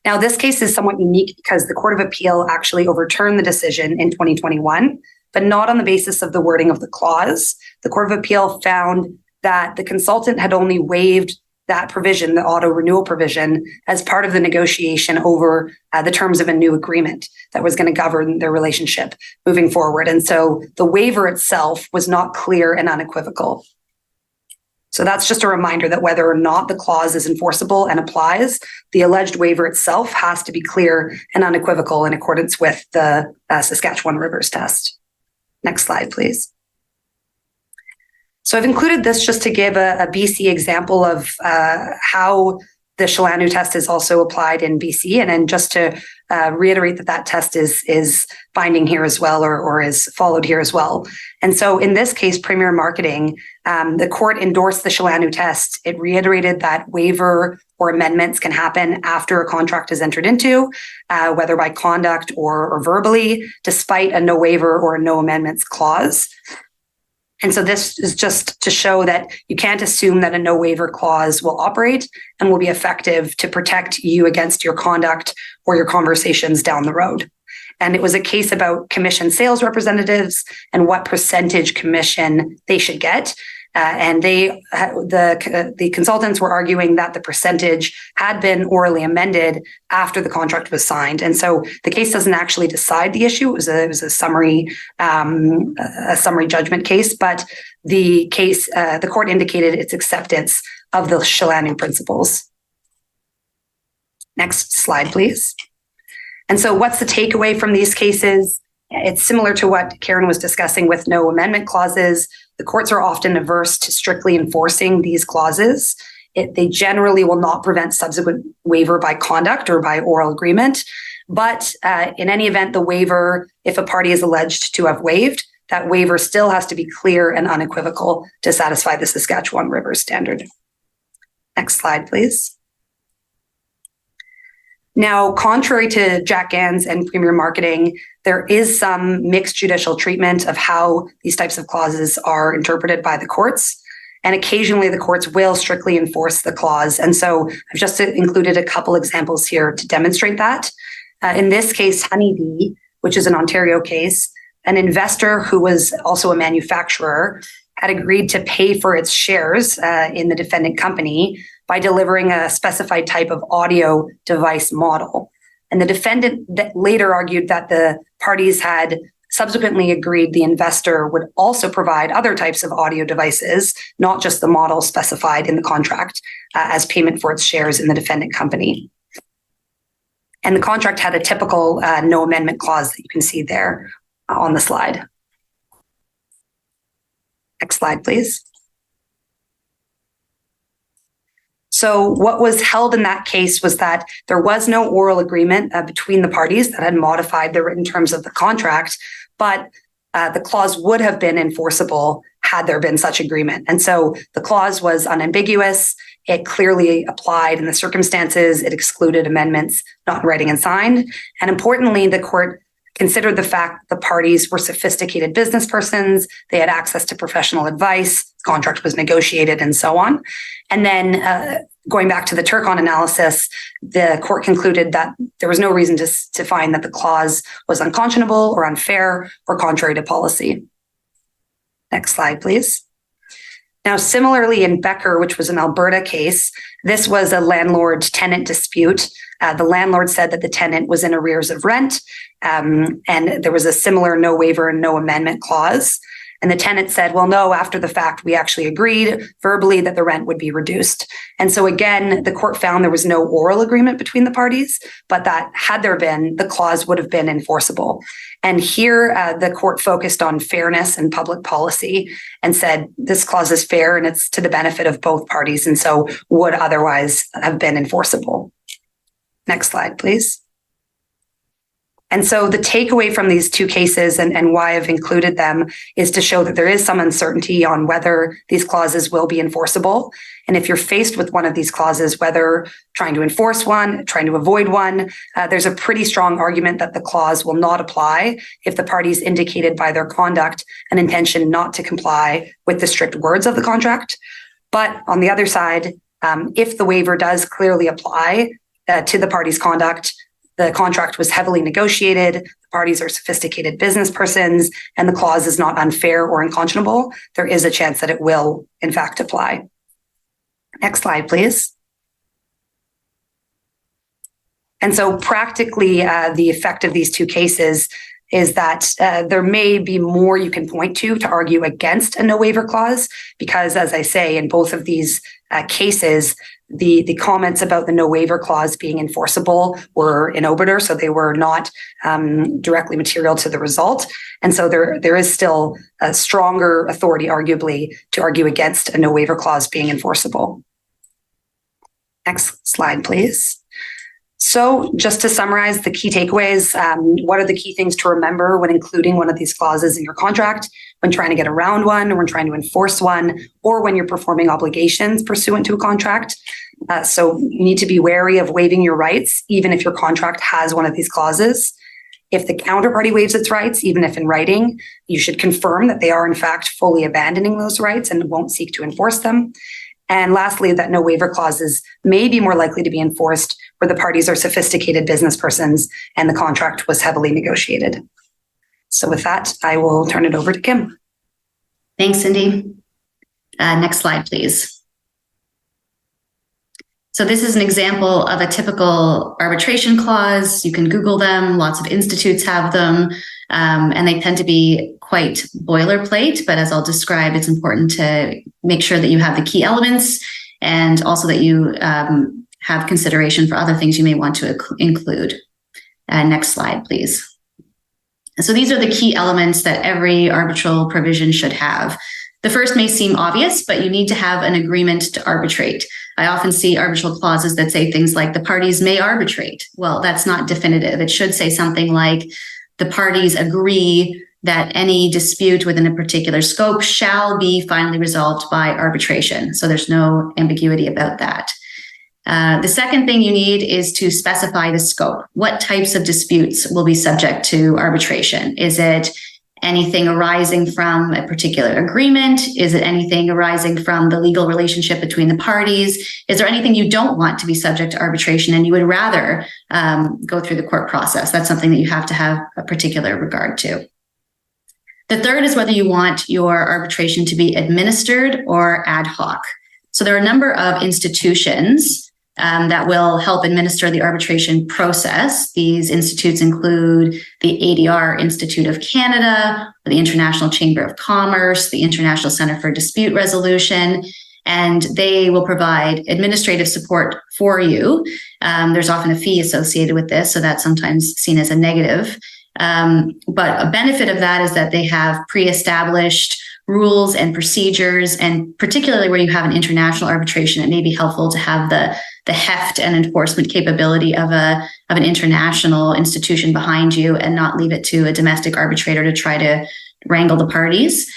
Now, this case is somewhat unique because the Court of Appeal actually overturned the decision in 2021, but not on the basis of the wording of the clause. The Court of Appeal found that the consultant had only waived that provision, the auto renewal provision, as part of the negotiation over the terms of a new agreement that was going to govern their relationship moving forward. And so the waiver itself was not clear and unequivocal. So that's just a reminder that whether or not the clause is enforceable and applies, the alleged waiver itself has to be clear and unequivocal in accordance with the Saskatchewan Rivers test. Next slide, please. So I've included this just to give a BC example of how the Chalanu test is also applied in BC, and then just to reiterate that test is binding here as well, or is followed here as well. And so in this case, Premier Marketing, the court endorsed the Chalanu test. It reiterated that waiver or amendments can happen after a contract is entered into, whether by conduct or verbally, despite a no waiver or a no amendments clause. And so this is just to show that you can't assume that a no waiver clause will operate and will be effective to protect you against your conduct or your conversations down the road. And it was a case about commission sales representatives and what percentage commission they should get. And the consultants were arguing that the percentage had been orally amended after the contract was signed, and so the case doesn't actually decide the issue. It was a summary judgment case, but the court indicated its acceptance of the Chalanu principles. Next slide, please. And so, what's the takeaway from these cases? It's similar to what Karen was discussing with no amendment clauses. The courts are often averse to strictly enforcing these clauses. They generally will not prevent subsequent waiver by conduct or by oral agreement. But in any event, the waiver, if a party is alleged to have waived, that waiver still has to be clear and unequivocal to satisfy the Saskatchewan Rivers standard. Next slide, please. Now, contrary to Jack Gans and Premier Marketing, there is some mixed judicial treatment of how these types of clauses are interpreted by the courts. And occasionally the courts will strictly enforce the clause. And so I've just included a couple examples here to demonstrate that. In this case, Honeybee, which is an Ontario case, an investor who was also a manufacturer had agreed to pay for its shares in the defendant company by delivering a specified type of audio device model. And the defendant later argued that the parties had subsequently agreed the investor would also provide other types of audio devices, not just the model specified in the contract, as payment for its shares in the defendant company. And the contract had a typical no amendment clause that you can see there on the slide. Next slide, please. So what was held in that case was that there was no oral agreement between the parties that had modified the written terms of the contract, but the clause would have been enforceable had there been such agreement. And so the clause was unambiguous. It clearly applied in the circumstances. It excluded amendments not in writing and signed. And importantly, the court considered the fact that the parties were sophisticated business persons. They had access to professional advice. The contract was negotiated and so on. And then going back to the Turcon analysis, the court concluded that there was no reason to find that the clause was unconscionable or unfair or contrary to policy. Next slide, please. Now, similarly in Becker, which was an Alberta case, this was a landlord-tenant dispute. The landlord said that the tenant was in arrears of rent, and there was a similar no waiver and no amendment clause. And the tenant said, well, no, after the fact, we actually agreed verbally that the rent would be reduced. And so again, the court found there was no oral agreement between the parties, but that had there been, the clause would have been enforceable. And here, the court focused on fairness and public policy and said, this clause is fair and it's to the benefit of both parties, and so would otherwise have been enforceable. Next slide, please. And so the takeaway from these two cases and why I've included them is to show that there is some uncertainty on whether these clauses will be enforceable. And if you're faced with one of these clauses, whether trying to enforce one, trying to avoid one, there's a pretty strong argument that the clause will not apply if the parties indicated by their conduct an intention not to comply with the strict words of the contract. But on the other side, if the waiver does clearly apply to the parties' conduct, the contract was heavily negotiated, the parties are sophisticated business persons, and the clause is not unfair or unconscionable, there is a chance that it will, in fact, apply. Next slide, please. And so practically, the effect of these two cases is that there may be more you can point to argue against a no waiver clause, because as I say, in both of these cases, the comments about the no waiver clause being enforceable were in obiter, so they were not directly material to the result. And so there is still a stronger authority, arguably, to argue against a no waiver clause being enforceable. Next slide, please. So just to summarize the key takeaways, what are the key things to remember when including one of these clauses in your contract, when trying to get around one, or when trying to enforce one, or when you're performing obligations pursuant to a contract? So you need to be wary of waiving your rights, even if your contract has one of these clauses. If the counterparty waives its rights, even if in writing, you should confirm that they are in fact fully abandoning those rights and won't seek to enforce them. And lastly, that no waiver clauses may be more likely to be enforced where the parties are sophisticated business persons and the contract was heavily negotiated. So with that, I will turn it over to Kim. Thanks, Cindy. Next slide, please. So this is an example of a typical arbitration clause. You can Google them. Lots of institutes have them, and they tend to be quite boilerplate. But as I'll describe, it's important to make sure that you have the key elements and also that you have consideration for other things you may want to include. Next slide, please. So these are the key elements that every arbitral provision should have. The first may seem obvious, but you need to have an agreement to arbitrate. I often see arbitral clauses that say things like the parties may arbitrate. Well, that's not definitive. It should say something like the parties agree that any dispute within a particular scope shall be finally resolved by arbitration. So there's no ambiguity about that. The second thing you need is to specify the scope. What types of disputes will be subject to arbitration? Is it anything arising from a particular agreement? Is it anything arising from the legal relationship between the parties? Is there anything you don't want to be subject to arbitration and you would rather go through the court process? That's something that you have to have a particular regard to. The third is whether you want your arbitration to be administered or ad hoc. So there are a number of institutions that will help administer the arbitration process. These institutes include the ADR Institute of Canada, the International Chamber of Commerce, the International Center for Dispute Resolution, and they will provide administrative support for you. There's often a fee associated with this, so that's sometimes seen as a negative. But a benefit of that is that they have pre-established rules and procedures, and particularly where you have an international arbitration, it may be helpful to have the heft and enforcement capability of an international institution behind you and not leave it to a domestic arbitrator to try to wrangle the parties.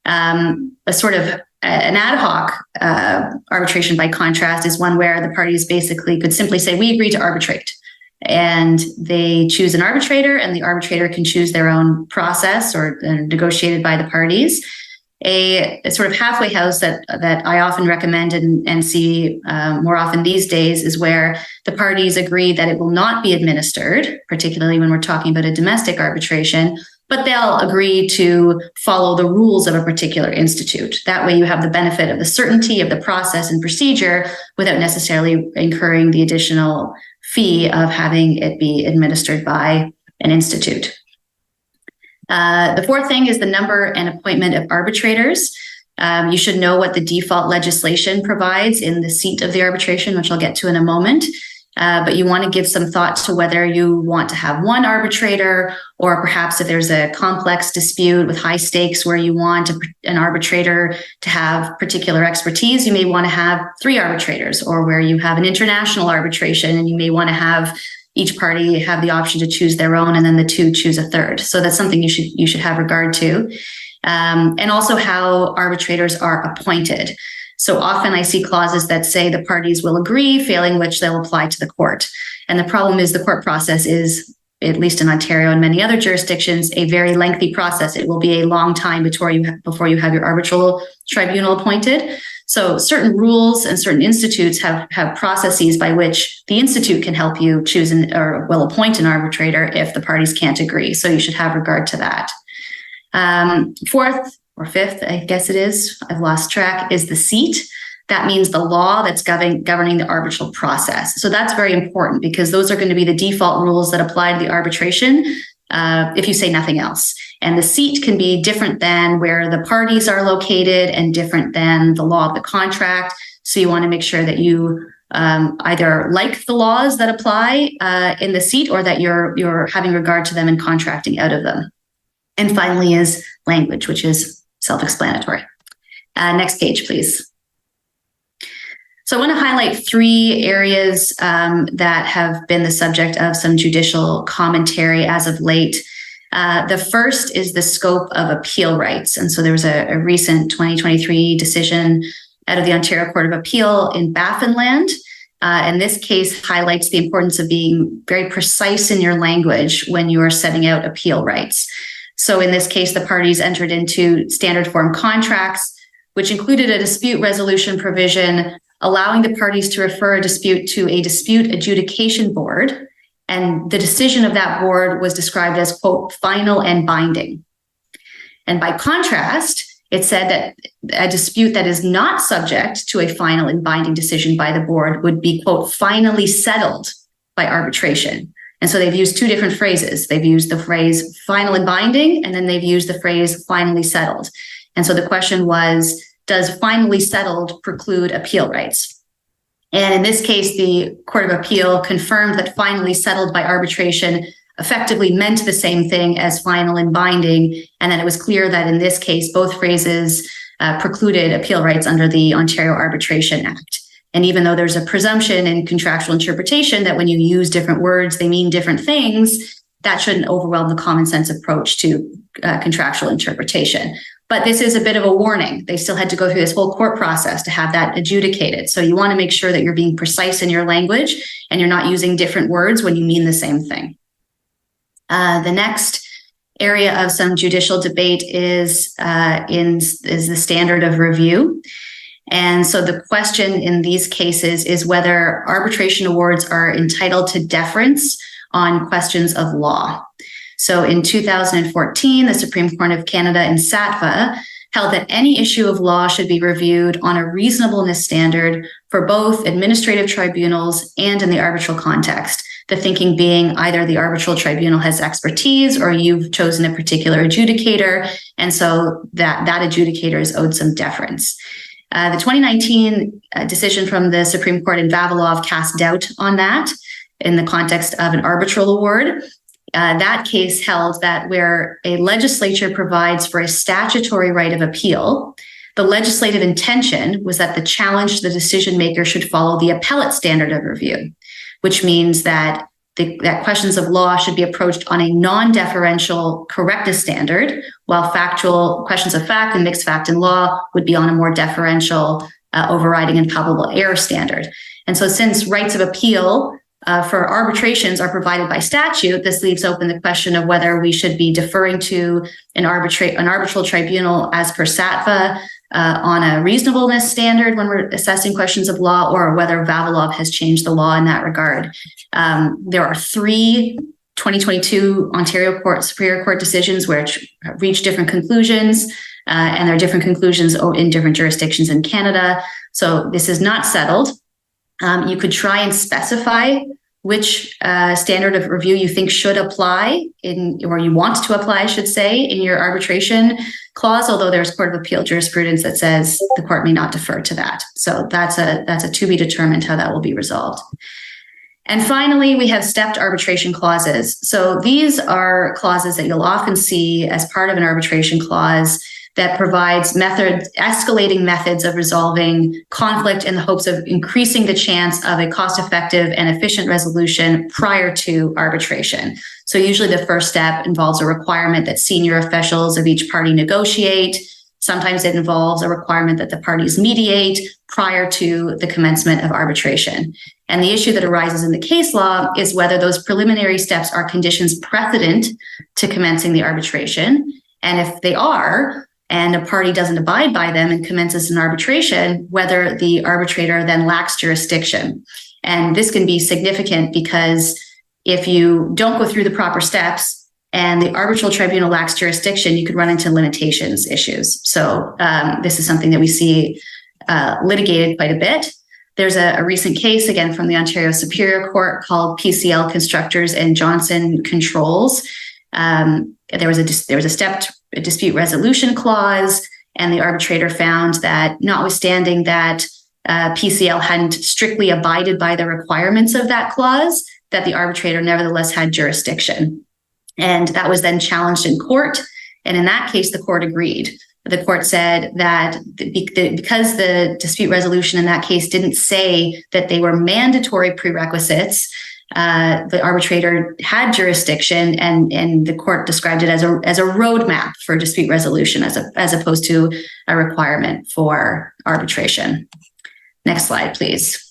A sort of an ad hoc arbitration, by contrast, is one where the parties basically could simply say, we agree to arbitrate. And they choose an arbitrator, and the arbitrator can choose their own process or negotiated by the parties. A sort of halfway house that I often recommend and see more often these days is where the parties agree that it will not be administered, particularly when we're talking about a domestic arbitration, but they'll agree to follow the rules of a particular institute. That way you have the benefit of the certainty of the process and procedure without necessarily incurring the additional fee of having it be administered by an institute. The fourth thing is the number and appointment of arbitrators. You should know what the default legislation provides in the seat of the arbitration, which I'll get to in a moment. But you want to give some thought to whether you want to have one arbitrator, or perhaps if there's a complex dispute with high stakes where you want an arbitrator to have particular expertise, you may want to have 3 arbitrators, or where you have an international arbitration and you may want to have each party have the option to choose their own, and then the two choose a third. So that's something you should have regard to. And also how arbitrators are appointed. So often I see clauses that say the parties will agree, failing which they'll apply to the court. And the problem is the court process is, at least in Ontario and many other jurisdictions, a very lengthy process. It will be a long time before you have your arbitral tribunal appointed. So certain rules and certain institutes have processes by which the institute can help you choose or will appoint an arbitrator if the parties can't agree. So you should have regard to that. Fourth or fifth, I guess it is, I've lost track, is the seat. That means the law that's governing the arbitral process. So that's very important because those are going to be the default rules that apply to the arbitration if you say nothing else. And the seat can be different than where the parties are located and different than the law of the contract. So you want to make sure that you either like the laws that apply in the seat or that you're having regard to them and contracting out of them. And finally is language, which is self-explanatory. Next page, please. So I want to highlight three areas that have been the subject of some judicial commentary as of late. The first is the scope of appeal rights. And so there was a recent 2023 decision out of the Ontario Court of Appeal in Baffinland. And this case highlights the importance of being very precise in your language when you are setting out appeal rights. So in this case, the parties entered into standard form contracts, which included a dispute resolution provision allowing the parties to refer a dispute to a dispute adjudication board. And the decision of that board was described as, quote, final and binding. And by contrast, it said that a dispute that is not subject to a final and binding decision by the board would be, quote, finally settled by arbitration. And so they've used two different phrases. They've used the phrase final and binding, and then they've used the phrase finally settled. And so the question was, does finally settled preclude appeal rights? And in this case, the Court of Appeal confirmed that finally settled by arbitration effectively meant the same thing as final and binding, and that it was clear that in this case, both phrases precluded appeal rights under the Ontario Arbitration Act. And even though there's a presumption in contractual interpretation that when you use different words, they mean different things, that shouldn't overwhelm the common sense approach to contractual interpretation. But this is a bit of a warning. They still had to go through this whole court process to have that adjudicated. So you want to make sure that you're being precise in your language and you're not using different words when you mean the same thing. The next area of some judicial debate is the standard of review. And so the question in these cases is whether arbitration awards are entitled to deference on questions of law. So in 2014, the Supreme Court of Canada in SATVA held that any issue of law should be reviewed on a reasonableness standard for both administrative tribunals and in the arbitral context. The thinking being either the arbitral tribunal has expertise or you've chosen a particular adjudicator, and so that adjudicator is owed some deference. The 2019 decision from the Supreme Court in Vavilov cast doubt on that in the context of an arbitral award. That case held that where a legislature provides for a statutory right of appeal, the legislative intention was that the challenge to the decision maker should follow the appellate standard of review, which means that that questions of law should be approached on a non-deferential correctness standard, while factual questions of fact and mixed fact and law would be on a more deferential overriding and palpable error standard. And so since rights of appeal for arbitrations are provided by statute, this leaves open the question of whether we should be deferring to an arbitral tribunal as per SATVA on a reasonableness standard when we're assessing questions of law, or whether Vavilov has changed the law in that regard. There are three 2022 Ontario Superior Court decisions which reach different conclusions, and there are different conclusions in different jurisdictions in Canada. So this is not settled. You could try and specify which standard of review you think should apply or you want to apply, I should say, in your arbitration clause, although there's Court of Appeal jurisprudence that says the court may not defer to that. So that's a to be determined how that will be resolved. And finally, we have stepped arbitration clauses. So these are clauses that you'll often see as part of an arbitration clause that provides escalating methods of resolving conflict in the hopes of increasing the chance of a cost-effective and efficient resolution prior to arbitration. So usually the first step involves a requirement that senior officials of each party negotiate. Sometimes it involves a requirement that the parties mediate prior to the commencement of arbitration. And the issue that arises in the case law is whether those preliminary steps are conditions precedent to commencing the arbitration. And if they are, and a party doesn't abide by them and commences an arbitration, whether the arbitrator then lacks jurisdiction. And this can be significant because if you don't go through the proper steps and the arbitral tribunal lacks jurisdiction, you could run into limitations issues. So this is something that we see litigated quite a bit. There's a recent case, again, from the Ontario Superior Court called PCL Constructors and Johnson Controls. There was a stepped dispute resolution clause, and the arbitrator found that notwithstanding that PCL hadn't strictly abided by the requirements of that clause, that the arbitrator nevertheless had jurisdiction. And that was then challenged in court. And in that case, the court agreed. The court said that because the dispute resolution in that case didn't say that they were mandatory prerequisites, the arbitrator had jurisdiction, and the court described it as a roadmap for dispute resolution as opposed to a requirement for arbitration. Next slide, please.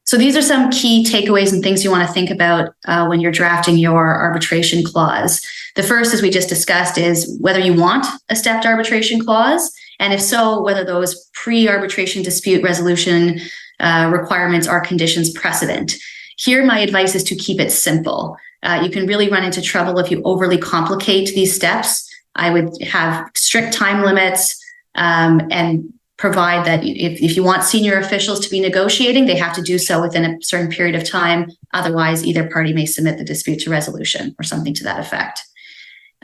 So these are some key takeaways and things you want to think about when you're drafting your arbitration clause. The first, as we just discussed, is whether you want a stepped arbitration clause, and if so, whether those pre-arbitration dispute resolution requirements are conditions precedent. Here, my advice is to keep it simple. You can really run into trouble if you overly complicate these steps. I would have strict time limits and provide that if you want senior officials to be negotiating, they have to do so within a certain period of time. Otherwise, either party may submit the dispute to resolution or something to that effect.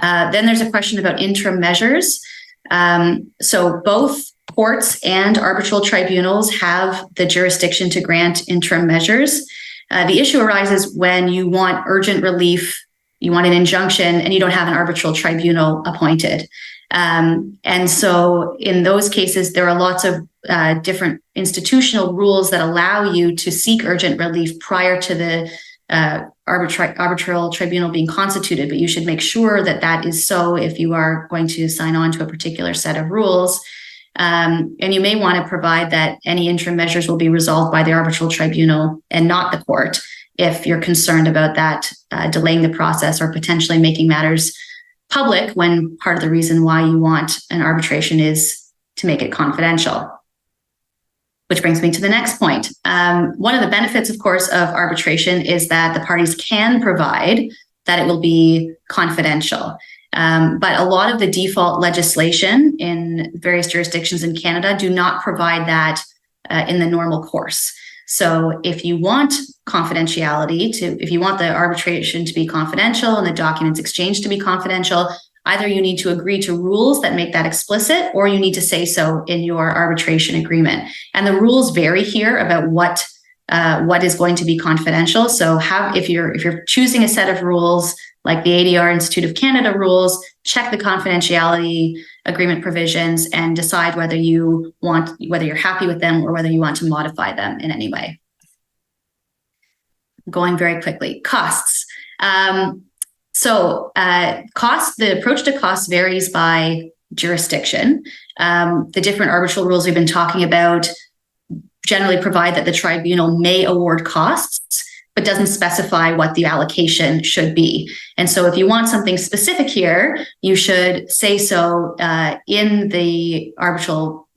Then there's a question about interim measures. So both courts and arbitral tribunals have the jurisdiction to grant interim measures. The issue arises when you want urgent relief, you want an injunction, and you don't have an arbitral tribunal appointed. And so in those cases, there are lots of different institutional rules that allow you to seek urgent relief prior to the arbitral tribunal being constituted, but you should make sure that that is so if you are going to sign on to a particular set of rules. And you may want to provide that any interim measures will be resolved by the arbitral tribunal and not the court if you're concerned about that delaying the process or potentially making matters public when part of the reason why you want an arbitration is to make it confidential. Which brings me to the next point. One of the benefits, of course, of arbitration is that the parties can provide that it will be confidential. But a lot of the default legislation in various jurisdictions in Canada do not provide that in the normal course. So if you want confidentiality, if you want the arbitration to be confidential and the documents exchanged to be confidential, either you need to agree to rules that make that explicit, or you need to say so in your arbitration agreement. And the rules vary here about what is going to be confidential. So if you're choosing a set of rules like the ADR Institute of Canada rules, check the confidentiality agreement provisions and decide whether you're happy with them or whether you want to modify them in any way. Going very quickly, costs. The approach to costs varies by jurisdiction. The different arbitral rules we've been talking about generally provide that the tribunal may award costs, but doesn't specify what the allocation should be. And so if you want something specific here, you should say so in the arbitral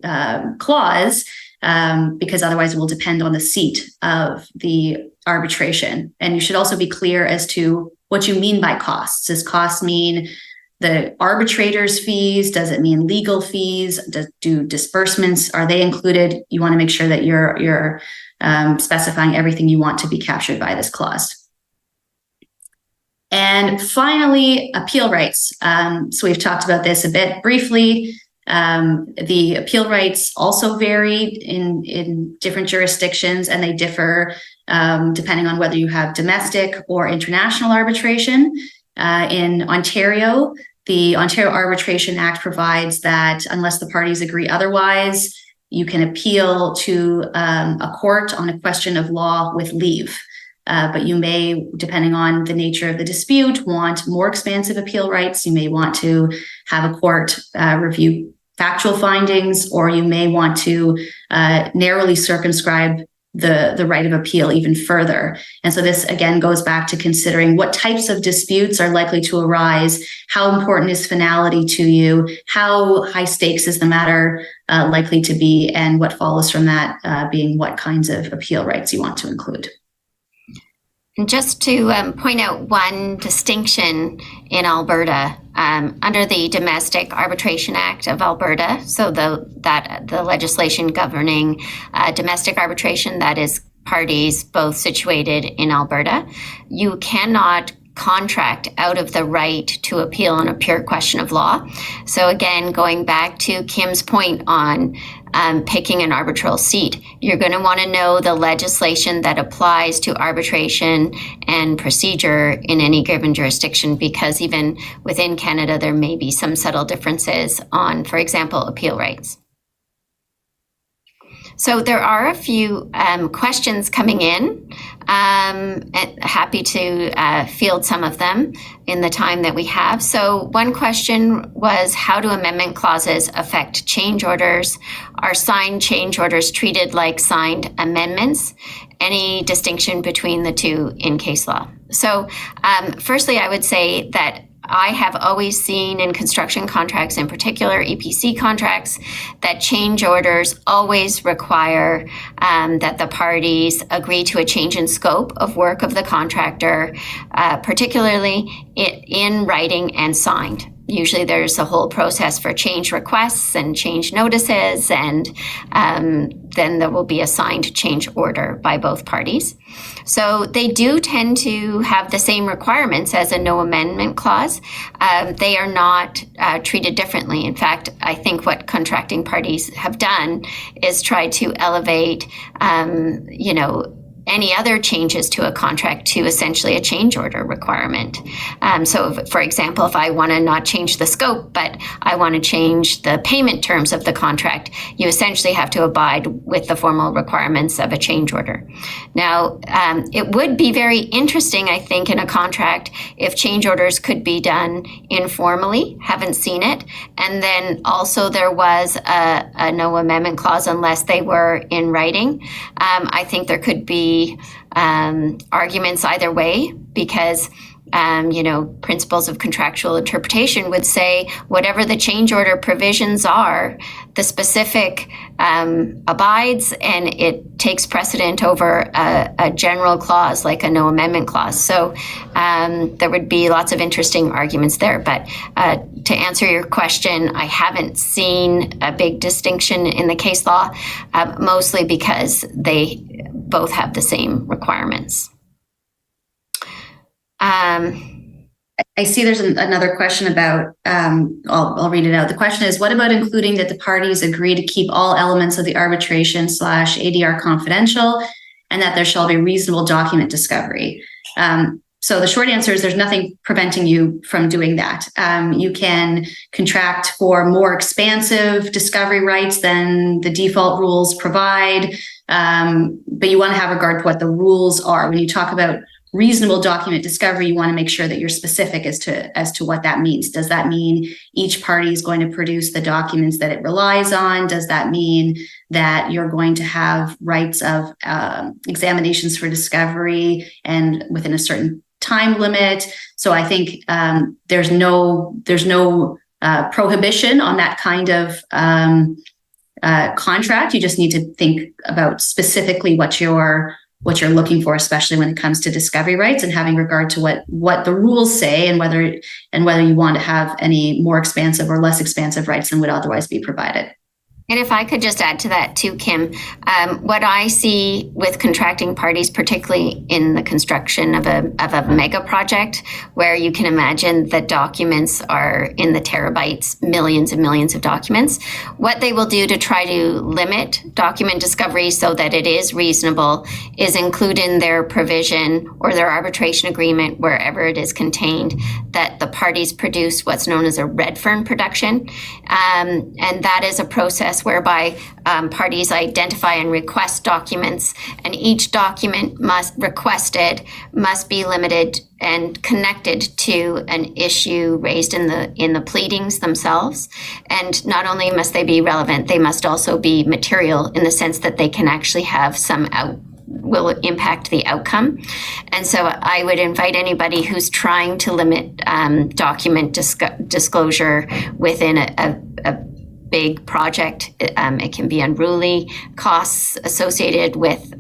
clause, because otherwise it will depend on the seat of the arbitration. And you should also be clear as to what you mean by costs. Does costs mean the arbitrator's fees? Does it mean legal fees? Do disbursements, are they included? You want to make sure that you're specifying everything you want to be captured by this clause. And finally, appeal rights. So we've talked about this a bit briefly. The appeal rights also vary in different jurisdictions, and they differ depending on whether you have domestic or international arbitration. In Ontario, The Ontario Arbitration Act provides that unless the parties agree otherwise, you can appeal to a court on a question of law with leave. But you may, depending on the nature of the dispute, want more expansive appeal rights. You may want to have a court review factual findings, or you may want to narrowly circumscribe the right of appeal even further. And so this again goes back to considering what types of disputes are likely to arise, how important is finality to you, how high stakes is the matter likely to be, and what follows from that being what kinds of appeal rights you want to include. And just to point out one distinction in Alberta, under the Domestic Arbitration Act of Alberta, so the legislation governing domestic arbitration, that is parties both situated in Alberta, you cannot contract out of the right to appeal on a pure question of law. So again, going back to Kim's point on picking an arbitral seat, you're going to want to know the legislation that applies to arbitration and procedure in any given jurisdiction, because even within Canada, there may be some subtle differences on, for example, appeal rights. So there are a few questions coming in. And happy to field some of them in the time that we have. So one question was, how do amendment clauses affect change orders? Are signed change orders treated like signed amendments? Any distinction between the two in case law? So firstly, I would say that I have always seen in construction contracts, in particular EPC contracts, that change orders always require that the parties agree to a change in scope of work of the contractor, particularly in writing and signed. Usually there's a whole process for change requests and change notices, and then there will be a signed change order by both parties. So they do tend to have the same requirements as a no amendment clause. They are not treated differently. In fact, I think what contracting parties have done is try to elevate, any other changes to a contract to essentially a change order requirement. So, for example, if I want to not change the scope, but I want to change the payment terms of the contract, you essentially have to abide with the formal requirements of a change order. Now, it would be very interesting, I think, in a contract if change orders could be done informally. Haven't seen it. And then also there was a no amendment clause unless they were in writing. I think there could be arguments either way, because principles of contractual interpretation would say whatever the change order provisions are, the specific abides, and it takes precedent over a general clause like a no amendment clause. So there would be lots of interesting arguments there. But to answer your question, I haven't seen a big distinction in the case law, mostly because they both have the same requirements. I see there's another question about, I'll read it out. The question is, what about including that the parties agree to keep all elements of the arbitration/ADR confidential, and that there shall be reasonable document discovery? So the short answer is there's nothing preventing you from doing that. You can contract for more expansive discovery rights than the default rules provide, but you want to have regard to what the rules are. When you talk about reasonable document discovery, you want to make sure that you're specific as to what that means. Does that mean each party is going to produce the documents that it relies on? Does that mean that you're going to have rights of examinations for discovery and within a certain time limit? So I think there's no prohibition on that kind of contract. You just need to think about specifically what you're looking for, especially when it comes to discovery rights, and having regard to what the rules say, and whether you want to have any more expansive or less expansive rights than would otherwise be provided. And if I could just add to that too, Kim, what I see with contracting parties, particularly in the construction of a mega project, where you can imagine the documents are in the terabytes, millions and millions of documents, what they will do to try to limit document discovery so that it is reasonable is include in their provision or their arbitration agreement, wherever it is contained, that the parties produce what's known as a red fern production. And that is a process whereby parties identify and request documents, and each document requested must be limited and connected to an issue raised in the pleadings themselves. And not only must they be relevant, they must also be material in the sense that they can actually have will impact the outcome. And so I would invite anybody who's trying to limit document disclosure within a big project. It can be unruly. Costs associated with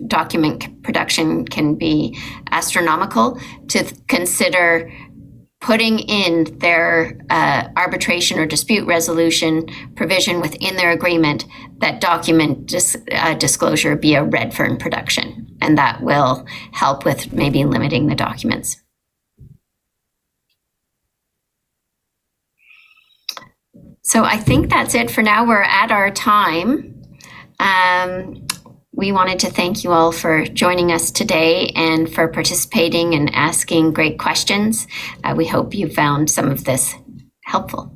document production can be astronomical, to consider putting in their arbitration or dispute resolution provision within their agreement that document disclosure be a red fern production. And that will help with maybe limiting the documents. So I think that's it for now. We're at our time. We wanted to thank you all for joining us today and for participating and asking great questions. We hope you found some of this helpful.